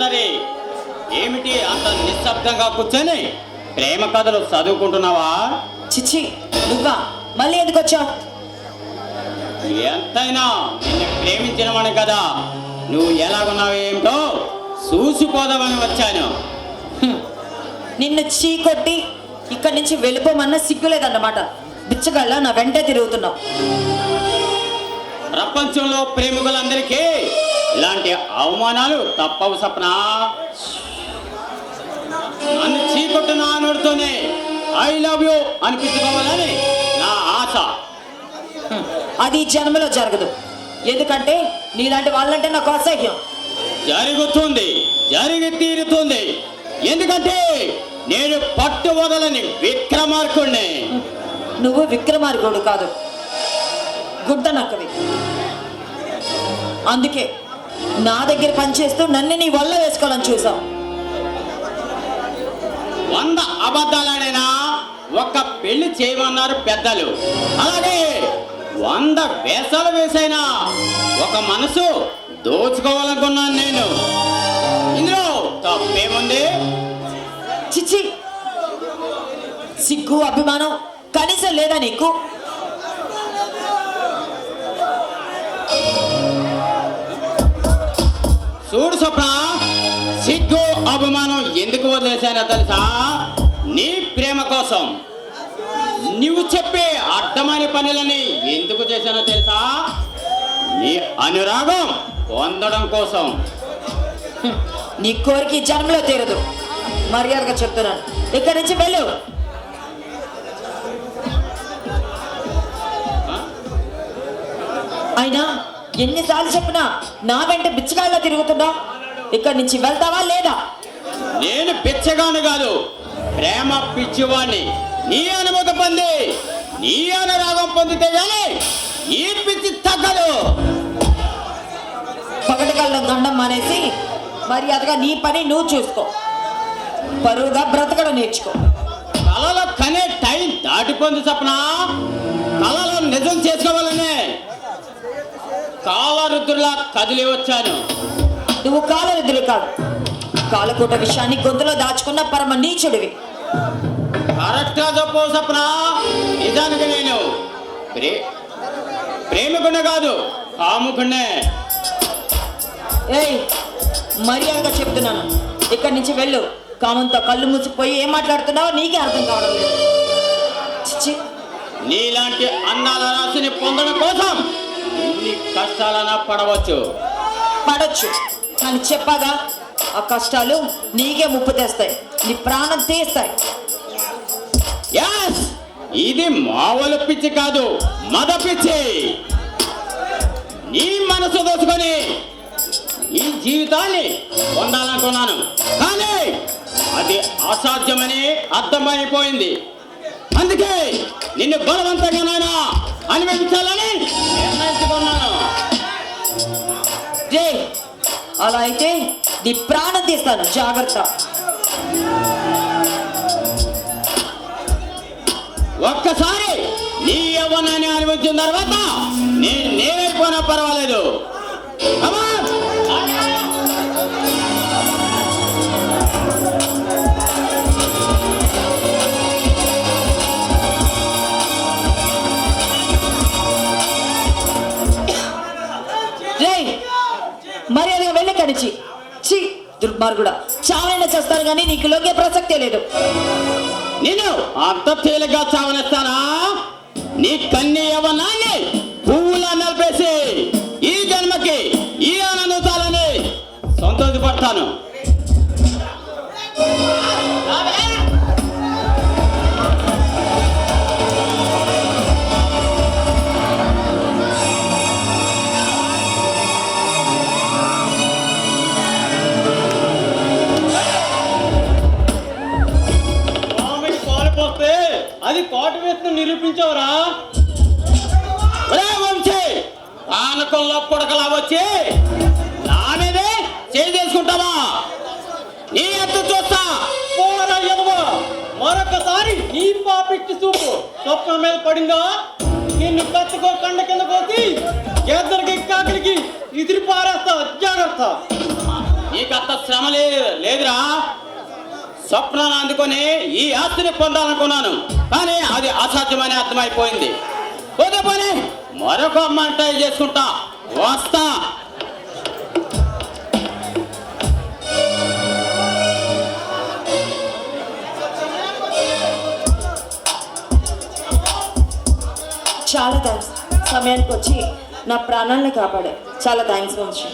సరే ఏమిటి అంత నిశ్శబ్దంగా కూర్చొని ప్రేమ కథలు చదువుకుంటున్నావా? చిచ్చి, నువ్వా? మళ్ళీ ఎందుకు వచ్చావు? ఎంతైనా నిన్ను ప్రేమించినవాడు కదా, నువ్వు ఎలాగున్నావు ఏమిటో చూసిపోదామని వచ్చాను. నిన్ను చీకొట్టి ఇక్కడి నుంచి వెళ్ళిపోమన్నా సిగ్గులేదన్నమాట. బిచ్చగాళ్ళ నా వెంటే తిరుగుతున్నావు. ప్రపంచంలో ప్రేమికులందరికీ ఇలాంటి అవమానాలు తప్పవు సప్న. నన్ను చీకొట్టిన నోడుతోనే ఐ లవ్ యూ అనిపించుకోవాలని నా ఆశ. అది ఈ జన్మలో జరగదు. ఎందుకంటే నీలాంటి వాళ్ళంటే నాకు అసహ్యం. జరుగుతుంది, జరిగి తీరుతుంది. ఎందుకంటే నేను పట్టు వదలని విక్రమార్కుణ్ణి. నువ్వు విక్రమార్కుడు కాదు, గుడ్డనక్కవి. అందుకే నా దగ్గర పనిచేస్తూ నన్ను నీ వల్ల వేసుకోవాలని చూసావు. 100 అబద్ధాలైనా ఒక్క పెళ్లి చేయమన్నారు పెద్దలు. అలాగే 100 వేషాలు వేసైనా ఒక మనసు దోచుకోవాలనుకున్నాను నేను. ఇందులో తప్పేముంది? చిచ్చి, సిగ్గు అభిమానం కనీసం లేదా నీకు? చూడు స్వప్న, సిగ్గు అభిమానం ఎందుకు వదిలేశానో తెలుసా? నీ ప్రేమ కోసం. నువ్వు చెప్పే అర్థమైన పనులని ఎందుకు చేశానో తెలుసా? నీ అనురాగం పొందడం కోసం. నీ కోరిక ఈ జన్మలో తీరదు. మర్యాదగా చెప్తున్నాను, ఇక్కడి నుంచి వెళ్ళు. అయినా ఎన్నిసార్లు చెప్పినా నా వెంట బిచ్చగాళ్ళ తిరుగుతున్నావు. ఇక్కడి నుంచి వెళ్తావా లేదా? నేను పిచ్చగాను కాదు, ప్రేమ పిచ్చివాణ్ణి. నీ అనుమతి పొంది నీ అనురాగం పొందితే గానీ ఈ పిచ్చి తగ్గదు. పగటి కళ్ళం దండం మానేసి మర్యాదగా నీ పని నువ్వు చూసుకో. పరువుగా బ్రతకడం నేర్చుకో. కళలో కనే టైం దాటిపోయింది సప్న. కళలో నిజం చేసుకోవాలనే కాలరుద్రులా కదిలి వచ్చాను. నువ్వు కాలరుద్రుడు కాదు, కాలకూట విషయాన్ని గొంతులో దాచుకున్న పరమ నీచుడివి. కరెక్ట్గా చెప్పు సప్న. నిజానికి నేను ప్రేమికుణ్ణి కాదు, కాముకుణ్ణే. ఏయ్, మర్యాదగా చెప్తున్నాను, ఇక్కడి నుంచి వెళ్ళు. కామంతో కళ్ళు మూసిపోయి ఏం మాట్లాడుతున్నావో నీకే అర్థం కావడం లేదు. చిచ్చి, నీలాంటి అందాల రాశిని పొందడం కోసం ఎన్ని కష్టాలన్నా పడవచ్చు. పడొచ్చు, కానీ చెప్పాగా ఆ కష్టాలు నీకే ముప్పు తెస్తాయి, నీ ప్రాణం తీస్తాయి. Yes! ఇది మామూలు పిచ్చి కాదు, మద పిచ్చి. నీ మనసు దోచుకొని ఈ జీవితాన్ని పొందాలనుకున్నాను, కానీ అది అసాధ్యమని అర్థమైపోయింది. అందుకే నిన్ను బలవంతంగానైనా అనుభవించాలని నిర్ణయించుకున్నాను. రే, అలా అయితే నీ ప్రాణం తీస్తాను, జాగ్రత్త. ఒక్కసారి నీ యవ్వనాన్ని అనుభవించిన తర్వాత నేనైపోయినా పర్వాలేదు. Come on! రే, మర్యాదగా వెళ్ళి కడిచి. చి, దుర్మార్గుడా, చావైనా చేస్తాను కానీ నీకు లోకే ప్రసక్తే లేదు. నేను అంత తేలిగ్గా చావనిస్తానా? నీ కన్నీ యవ్వనాన్ని పువ్వులా నలిపేసి ఈ జన్మకి ఈ ఆనందాలని సంతోషపడతాను. అది కోట వేసుకుని నిరూపించవరా? వంశీ, పానకంలో పుడకలా వచ్చి నా మీదే చేసుకుంటావా? నీ ఎత్తు చూస్తా. మరొకసారి నీ పాపిచ్చి చూపు స్వప్నం మీద పడిందా, నిన్ను కత్తుకో కండ కింద పోసి ఎద్దరికి కాకిలికి ఇదిరి పారేస్తా. జాగ్రత్త. నీకంత శ్రమ లేదురా. స్వప్నాన్ని అందుకొని ఈ ఆస్తిని పొందాలనుకున్నాను, కానీ అది అసాధ్యమని అర్థమైపోయింది. పోతే పోనీ మరొక అమ్మాయిని ట్రై చేసుకుంటా, వస్తా. చాలా థ్యాంక్స్. సమయానికి వచ్చి నా ప్రాణాలను కాపాడే చాలా థ్యాంక్స్ వంశీ.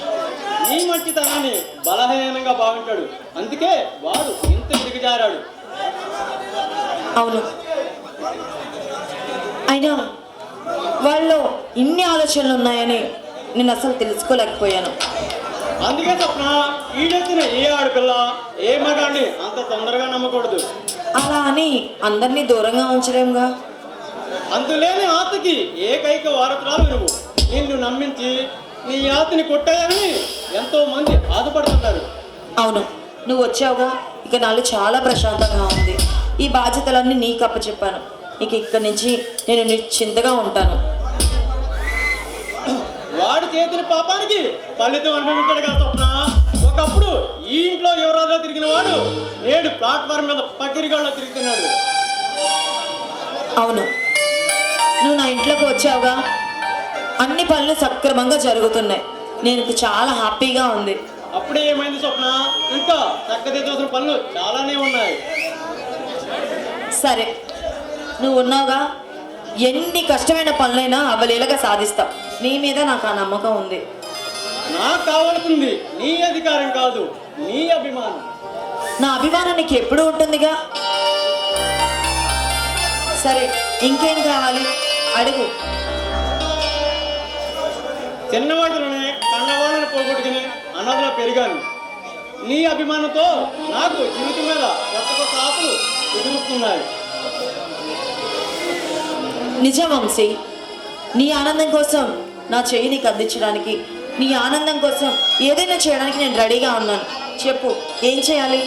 నీ మంచితనాన్ని బలహీనంగా భావించాడు, అందుకే వాడు ఇంత దిగజారాడు. అవును, అయినా వాళ్ళు ఇన్ని ఆలోచనలు ఉన్నాయని నేను అసలు తెలుసుకోలేకపోయాను. అందుకే స్వప్న, ఈడొచ్చిన ఏ ఆడపిల్ల ఏ మగాడిని అంత తొందరగా నమ్మకూడదు. అలా అని అందరినీ దూరంగా ఉంచలేముగా. అందులేని ఆతకి ఏకైక వారసురాలు నువ్వు. నిన్ను నమ్మించి నీ ఆతని కొట్టాయని ఎంతో మంది బాధపడుతున్నారు. అవును, నువ్వు వచ్చావుగా, ఇక నాలో చాలా ప్రశాంతంగా ఉంది. ఈ బాధ్యతలన్నీ నీకు అప్పచెప్పాను. ఇక ఇక్కడి నుంచి నేను నిశ్చింతగా ఉంటాను. వాడి చేతిన పాపానికి ఫలితం అనుభవించాడు కదా స్వప్న. ఒకప్పుడు ఈ ఇంట్లో యువరాజులో తిరిగిన వాడు నేడు ప్లాట్ఫామ్ మీద పకిరిగాళ్ళలో తిరుగుతున్నాడు. అవును, నువ్వు నా ఇంట్లోకి వచ్చావుగా, అన్ని పనులు సక్రమంగా జరుగుతున్నాయి. నేను చాలా హ్యాపీగా ఉంది. అప్పుడే ఏమైంది స్వప్న, ఇంకా చక్కదిద్దాల్సిన పనులు చాలానే ఉన్నాయి. సరే, నువ్వు ఉన్నావుగా, ఎన్ని కష్టమైన పనులైనా అవలీలగా సాధిస్తావు. నీ మీద నాకు ఆ నమ్మకం ఉంది. నాకు కావాల్సింది నీ అధికారం కాదు, నీ అభిమానం. నా అభిమానం నీకు ఎప్పుడూ ఉంటుందిగా. సరే, ఇంకేం కావాలి అడుగు. చిన్న వయసులోనే కన్నవాళ్ళని పోగొట్టుకుని అన్నదలో పెరిగాను. నీ అభిమానంతో నాకు జీవితం మీద కొత్త కొత్త ఆశలు ఎదురుస్తున్నాయి. నిజం వంశీ, నీ ఆనందం కోసం నా చెయ్యి నీకు అందించడానికి, నీ ఆనందం కోసం ఏదైనా చేయడానికి నేను రెడీగా ఉన్నాను. చెప్పు, ఏం చేయాలి?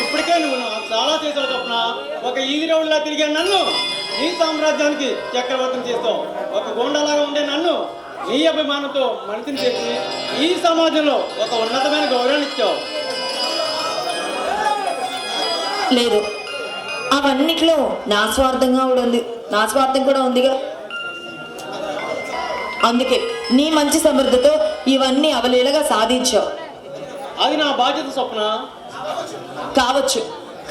ఇప్పటికే నువ్వు నాకు చాలా చేసావు స్వప్న. ఒక ఈది రౌండ్లా తిరిగే నన్ను నీ సామ్రాజ్యానికి చక్రవర్తిని చేస్తావు. ఒక గోండాలాగా ఉండే నన్ను నీ అభిమానంతో మనిషిని చేసి ఈ సమాజంలో ఒక ఉన్నతమైన గౌరవాన్ని ఇచ్చావు. లేదు, అవన్నిట్లో నా స్వార్థంగా కూడా ఉంది, నా స్వార్థం కూడా ఉందిగా. అందుకే నీ మంచి సమృద్ధితో ఇవన్నీ అవలీలగా సాధించావు. అది నా బాధ్యత స్వప్న. కావచ్చు,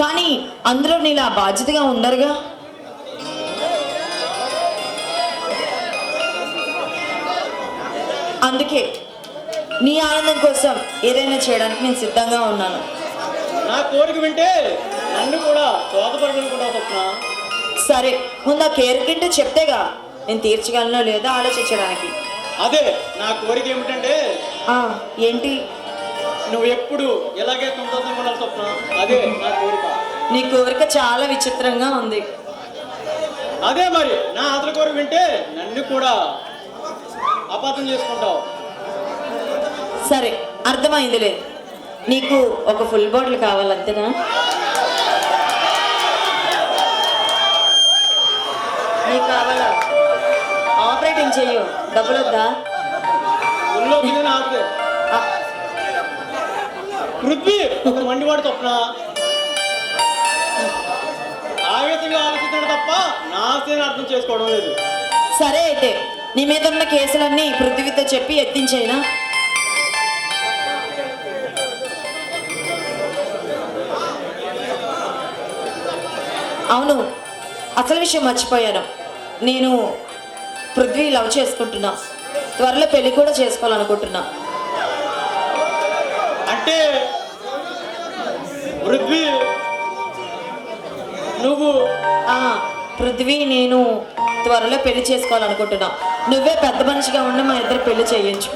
కానీ అందరూ నీలా బాధ్యతగా ఉండరుగా. అందుకే నీ ఆనందం కోసం ఏదైనా చేయడానికి నేను సిద్ధంగా ఉన్నాను. నా కోరిక వింటే నన్ను కూడా తోటపడనుకుంటా స్వప్న. సరే, ముందు ఆ కేర్కింటూ చెప్తేగా నేను తీర్చగలనో లేదో ఆలోచించడానికి. అదే నా కోరిక ఏమిటంటే, ఏంటి? నువ్వు ఎప్పుడు ఇలాగే సంతోషంగా ఉండాలి స్వప్న. అదే నా కోరిక. నీ కోరిక చాలా విచిత్రంగా ఉంది. అదే మరి నా అతని కోరిక వింటే నన్ను కూడా అపార్థం చేసుకుంటావు. సరే, అర్థమైందిలే. నీకు ఒక ఫుల్ బాటిల్ కావాలంతేనా? నీకు కావాలా? ఆపరేటింగ్ చెయ్యు, డబ్బులు వద్దా? ఊళ్ళో బిల్లు ఆపితే పృథ్వీ ఒక మండివాడు స్వప్న. ఆవేశంగా ఆలోచించడం తప్ప నా ఆశని అర్థం చేసుకోవడం లేదు. సరే, అయితే నీ మీద ఉన్న కేసులన్నీ పృథ్వీతో చెప్పి ఎత్తించేనా? అవును, అసలు విషయం మర్చిపోయాను. నేను పృథ్వీ లవ్ చేసుకుంటున్నా. త్వరలో పెళ్లి కూడా చేసుకోవాలనుకుంటున్నా. అంటే పృథ్వీ నువ్వు? పృథ్వీ నేను త్వరలో పెళ్లి చేసుకోవాలనుకుంటున్నా. నువ్వే పెద్ద మనిషిగా ఉండి మా ఇద్దరు పెళ్లి చేయొచ్చు.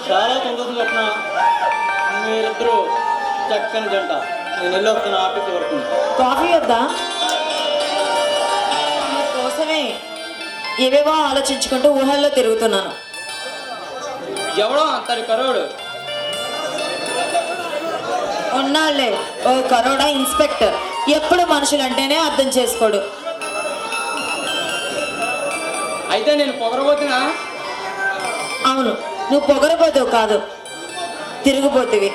చాలా సంతోషం స్వప్న. మీరిద్దరూ చక్కని జంట. నేను వెళ్ళి వస్తాను ఆఫీస్ వరకు. కాఫీ వద్దా? కోసమే ఏవేవో ఆలోచించుకుంటూ ఊహల్లో తిరుగుతున్నాను. ఎవడో అంతటి కరోడు ఉన్నాళ్లే ఓ కరోడా ఇన్స్పెక్టర్, ఎప్పుడు మనుషులంటేనే అర్థం చేసుకోడు. అయితే నేను పొగరబోతున్నా. అవును, నువ్వు పొగరబోతువు కాదు, తిరిగిపోతువి.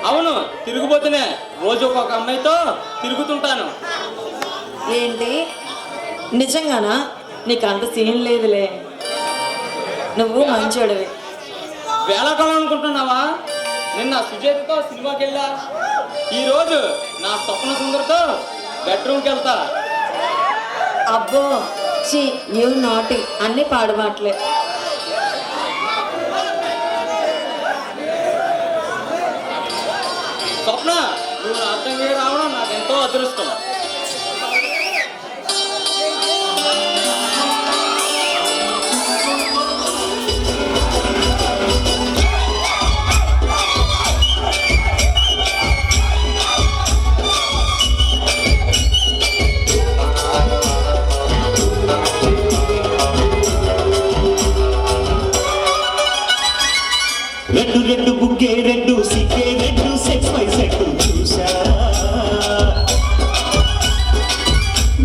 అవును, తిరిగిపోతూనే రోజు ఒక్కొక్క అమ్మాయితో తిరుగుతుంటాను. ఏంటి, నిజంగానా? నీకు అంత సీన్ లేదులే, నువ్వు మంచోడివి. వేళాకాలం అనుకుంటున్నావా? నిన్న సుజేతతో సినిమాకి వెళ్ళా. ఈరోజు నా స్వప్న సుందరితో బెడ్రూమ్కి వెళ్తా. అబ్బో చి, యూ నాటి, అన్ని పాడుమాటలే. స్వప్న, నువ్వు నా అర్థంగా రావడం నాకు ఎంతో అదృష్టం. రెడ్డు రెడ్డు బుగ్గే రెడ్డు సిగ్గే రెడ్డు సెక్స్ పై సెట్టు చూసా.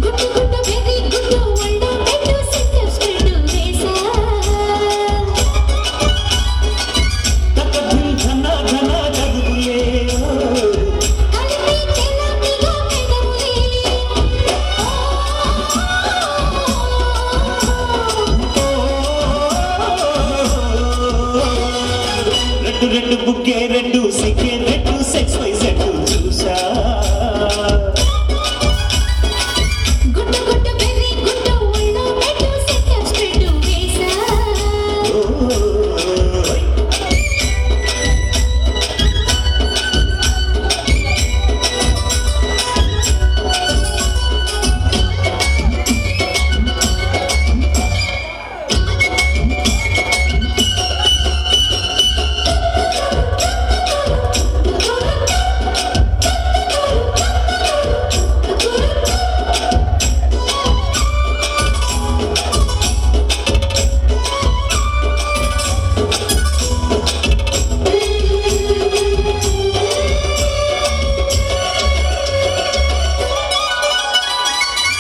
గుట్టు గుట్టు బేబీ గుట్టు వండ పెట్టు సెంటర్ స్ప్రెడ్ వేసా. తక్క ధుమ్ ధన ధన జరుగులే. కలిపి చెల్లపిగా పెదవులే. రెడ్డు రెడ్డు బుగ్గే రెడ్డు సిగ్గే రెడ్డు సెక్స్ పై సెట్టు చూసా. గుట్టు గుట్టు బేబీ గుట్టు వండ పెట్టు సెంటర్ స్ప్రెడ్ వేసా.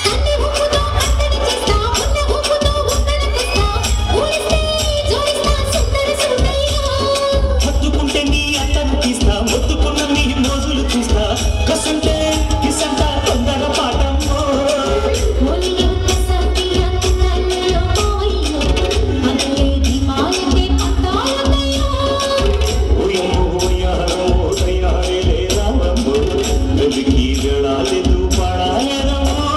కన్ని ఉప్పుతో కట్టడి చేస్తా, ఉన్న ఉప్పుతో ఉక్కలు తెస్తా. ఊరిస్తే జోడిస్తా సుందరి సుందరిగా. హత్తుకుంటే నీ అత్తను తీస్తా, మొత్తుకున్న నీ మోజులు చూస్తా. కసంటే కిసంట తొందర పాటమ్మో. ఒలియో కసతియా కన్నయ్యో పోయో. అదలేది మాయతే పట్టాలయ్యో. ఓయమ్మో ఓయారో తయారే లేరావమ్మో. వెలికి వెళ్ళాలేదు పడాయనమ్మో.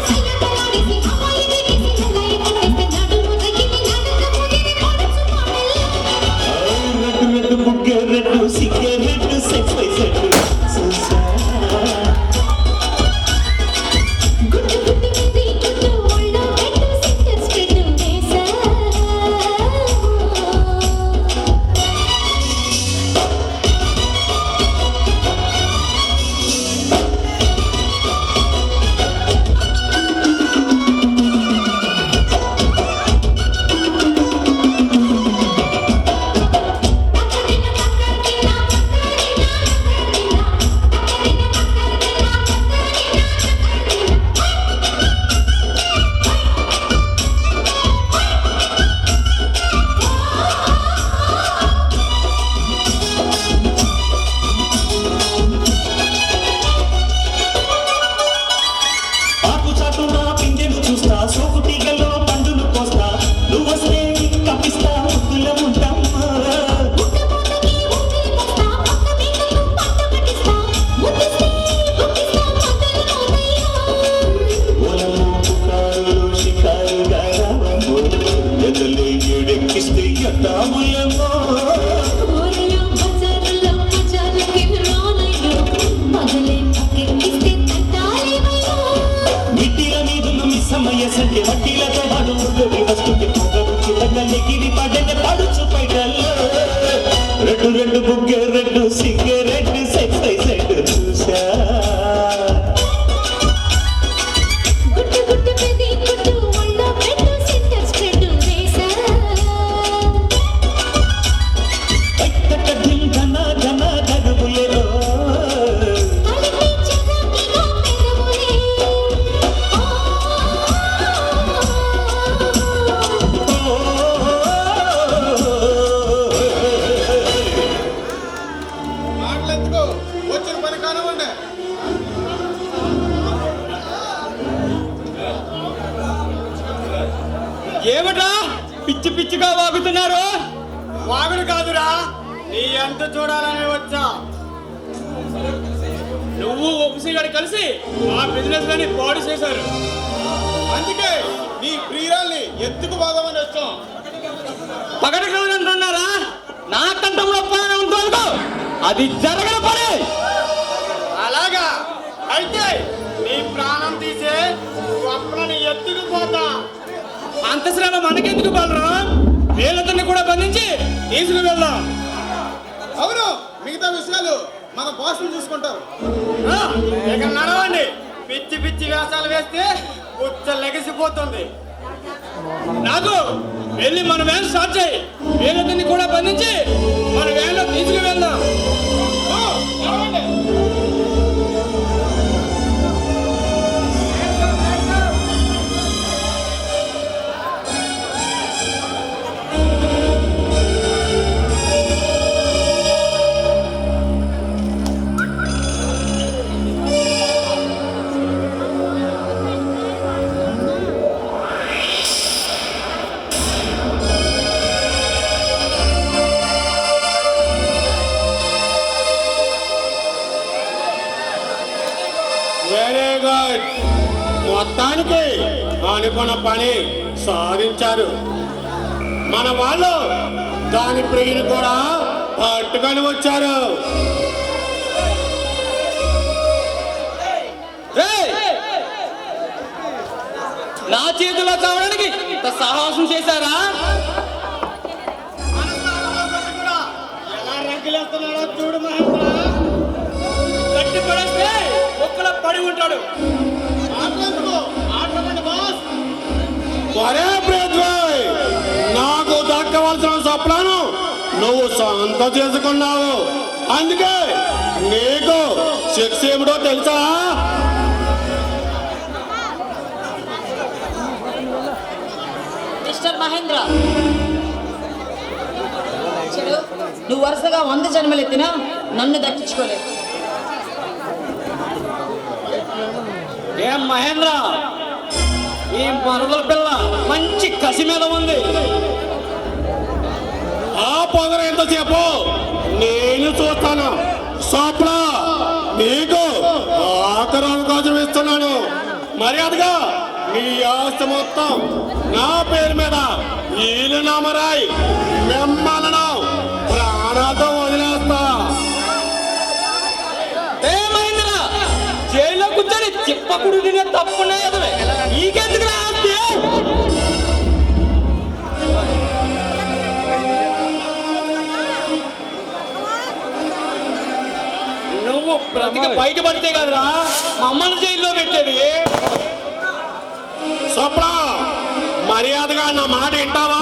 సయ్యదలాడిసి అమ్మాయి దిగిసి నల్లై కొట్టేస్తే నడుము తగిలి నడక ముగిరి కొడసు మాటలు. రెడ్డు రెడ్డు బుగ్గే రెడ్డు సిగ్గే రెడ్డు సెక్స్ పై సెట్టు చూసా. గుట్టు గుట్టు బేబీ గుట్టు వండ పెట్టు సెంటర్ స్ప్రెడ్ వేసా. ఆకు చాటున పిందెను చూస్తా, సోకుటీగలో పండును కోస్తా. నువ్వొస్తే కప్పిస్తా, ముద్దుల ఉంటామ్మా. ముట్టమోతకి ఊపిరి పోస్తా, పక్క మీదకు పట్ట పట్టిస్తా. ముట్టిస్తే గుట్టిస్తా మొదలవుతాయో. ఓలమ్మో పుకారులు షికారుగా రావమ్మో. ఎదలే ఎడెక్కిస్తే ఎట్టాములమ్మో. ఓరయో బజారులో మజాలకి రానయ్యో. మొదలే పక్కెక్కిస్తే తట్టాలేవయ్యో. మిట్టిల మీదున్న మిస్సమయ్య సంటే వడ్డీలతో పాటు ఊళ్ళోకి వస్తుంటే పొగరు చిల్లగల్లెగిరి పడ్డ పడుచు పైటల్లో. రెడ్డు రెడ్డు బుగ్గే రెడ్డు సిగ్గే రెడ్డు సెక్స్ పై సెట్టు చూసా. గుట్టు గుట్టు బేబీ గుట్టు వండ పెట్టు సెంటర్ స్ప్రెడ్ వేసా. తక్క ధిమ్ ధన ధన జరుగులే. వాగుతున్నారు? వాగుడు కాదురా, నీ ఎంత చూడాలని వచ్చా. నువ్వు వంశీగాడు కలిసి మా బిజినెస్ లని పాడు చేశారు. అందుకే నీ ప్రియురాల్ని ఎత్తుకు పోదామని వచ్చాం. పగటి అంటున్నారా? నా కంఠంలో ప్రాణం ఉంటుందో అది జరగని పని. అలాగా అయితే నీ ప్రాణం తీసే స్వప్నని ఎత్తుకు పోతా. అంత శ్రమ మనకెందుకు బాలరా? వీళ్ళందరినీ కూడా బంధించి తీసుకు వెళ్దాం. అవును, మిగతా విషయాలు మన బాసులు చూసుకుంటారు. ఇక నడవండి. పిచ్చి పిచ్చి వేషాలు వేస్తే ఉచ్చ లెగిసిపోతుంది. నాకు వెళ్ళి మన వ్యాన్ స్టార్ట్ చేయి. వీళ్ళందరినీ కూడా బంధించి మన వ్యాన్ లో తీసుకు వెళ్దాం. నడవండి. Very good. మొత్తానికి అనుకున్న పని సాధించారు మన వాళ్ళు. దాని ప్రియుని కూడా పట్టుకొని వచ్చారు. ఏయ్! నా చేతిలో కావడానికి ఇంత సాహసం చేశారా? ఎలా రంగులేస్తున్నాడో చూడు మహేంద్ర. గట్టి పడేస్తే ఒక్కలా పడి ఉంటాడు. ఆటలండి బాస్. ఒరే బ్రేద్వాయ్, నాకు దక్కవలసిన స్వప్నాను నువ్వు సొంతం చేసుకున్నావు. అందుకే నీకు శిక్ష ఏమిటో తెలుసా? మిస్టర్ మహేంద్ర, చూడు, నువ్వు వరుసగా 100 జన్మలు ఎత్తినా నన్ను దక్కించుకోలేదు. ఏం మహేంద్ర, ఈ మరదల పిల్ల మంచి కసి మీద ఉంది. ఆ పొగర ఎంతసేపు నేను చూస్తాను. స్వప్న, నీకు ఆఖరి అవకాశం ఇస్తున్నాను. మర్యాదగా నీ ఆస్తి మొత్తం నా పేరు మీద ఈలు నామరాయి. మిమ్మల్ని ప్రాణాలతో వదిలేస్తా. ఏ మహేంద్ర, జైల్లో కూర్చొని చిప్పకుడు తినే తప్పునే నీకెందుకు రాస్తే? నువ్వు బ్రతికి బయటపడితే కదరా మమ్మల్ని జైల్లో పెట్టేది. స్వప్న, మర్యాదగా నా మాట వింటావా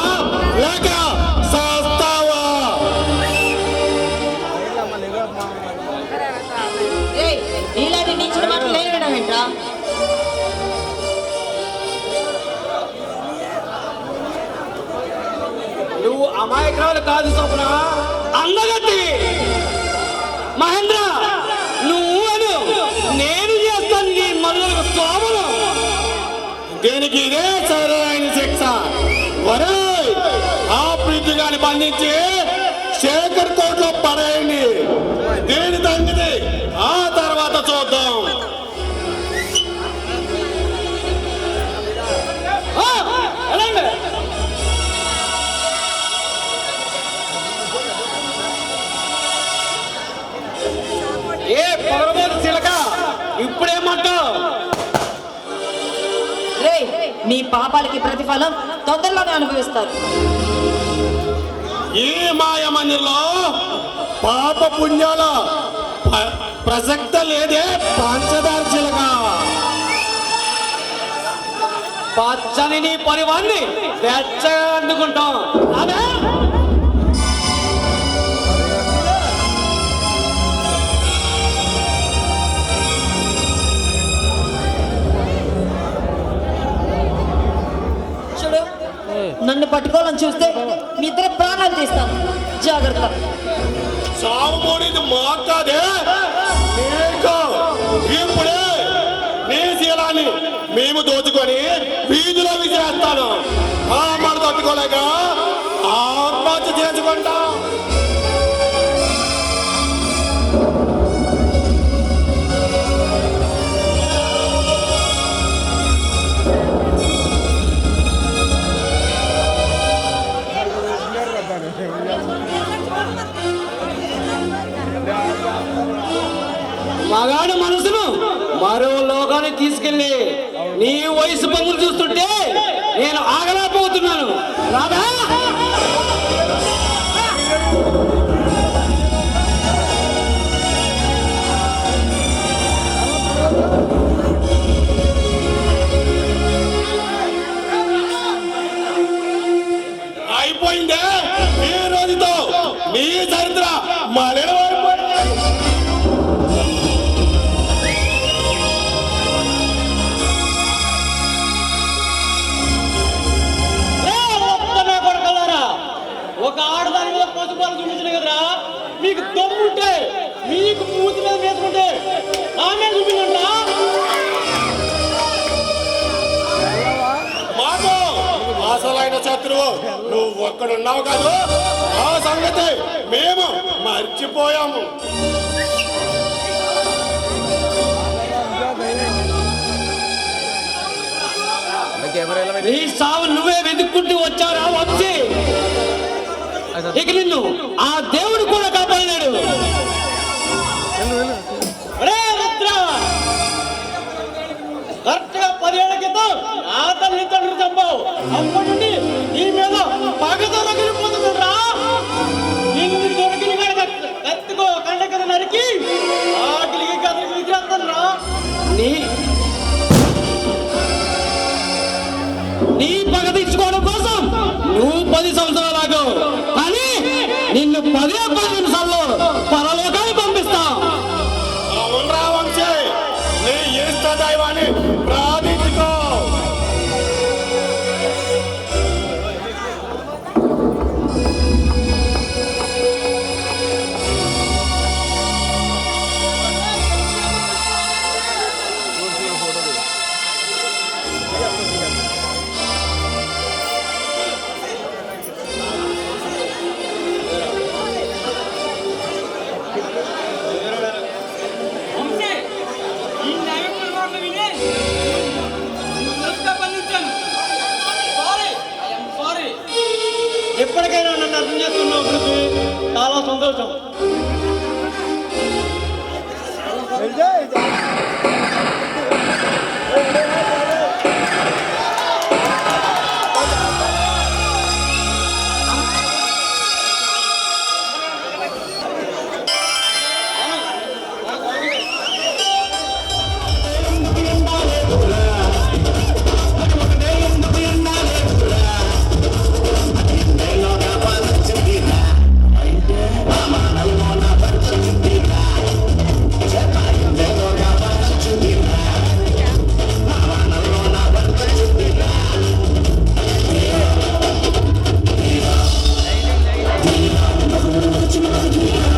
లేక చేస్తావా? ఏయ్, ఇలాంటి నీచుడు మాటలు లేనివిడా ఏంట్రా? నువ్వు అమాయకురాలు కాదు స్వప్న, అందగట్టి. మహేంద్ర, నువ్వు అను, నేను చేస్తాను నీ మల్లలకు సోమను. దీనికి ఇదే సరైన శిక్ష. ఒరే, ఆ ప్రీతిగాని బంధించి శేఖర్ కోట్లో పడేయండి. దేని తంగిది ఆ తర్వాత చూద్దాం. ఆ, వెళ్ళండి. ఏ పొగరబోతు చిలక, ఇప్పుడేమంటావు? రేయ్, మీ పాపాలకి ప్రతిఫలం తొందరలోనే అనుభవిస్తారు. ఈ మాయ మందిర్లో పాప పుణ్యాల ప్రసక్త లేదే పంచదార చిలక. పచ్చని నీ పరివాన్ని వెచ్చగా అందుకుంటాం. అదే చూడు, నన్ను పట్టుకోవాలని చూస్తే మీ ఇద్దరు ప్రాణాలు తీస్తాను. జాగ్రత్త. సాగు మూడింది మాట్లాడే నీకు ఇప్పుడే నీ శీలాన్ని మేము దోచుకొని వీధిలో విసిరేస్తాను. ఆ మాట తట్టుకోలేక ఆ పంచుకుంటాం. మగాడు మనసును మరో లోకానికి తీసుకెళ్ళి నీ వయసు పనులు చూస్తుంటే నేను ఆగలేకపోతున్నాను. రాధా, అయిపోయిందే ఈ రోజుతో మీ చరిత్ర మళ్ళీ ఒక ఆడదాని మీద పసుపాలు చూపించిన కదరా, మీకు దమ్ముంటే మీకు మూతి మీద వేసుకుంటే ఆమె చూపించండి. మాకు అసలైన శత్రువు నువ్వు ఒక్కడున్నావు కాదు, ఆ సంగతి మేము మర్చిపోయాము. నీ సావు నువ్వే వెతుక్కుంటూ వచ్చారా వచ్చి, ఇక నిన్ను ఆ దేవుడు కూడా కాపాడలేడు. కరెక్ట్ గా 10 ఏళ్ల క్రితం నా తల్లి తండ్రి చంపావు. అప్పటి నుండి నీ మీద పగతో రగిలిపోతుందిరా. నిన్ను దొరికిన కత్తికో కండ కదా నరికి ఆకలికి కథకి విగ్రహంరా. నీ పగ తీర్చుకోవడం కోసం నువ్వు 10 సంవత్సరాలు ఆగావు, కానీ నిన్ను 10 నిమిషాల్లో పరలోకాన్ని పంపిస్తా. అవునరా వంశీ, నీ ఇష్ట దైవాన్ని ప్రార్థించుకో. ఎప్పటికైనా నన్ను అర్థం చేస్తున్నావు, చాలా సంతోషం. Thank you.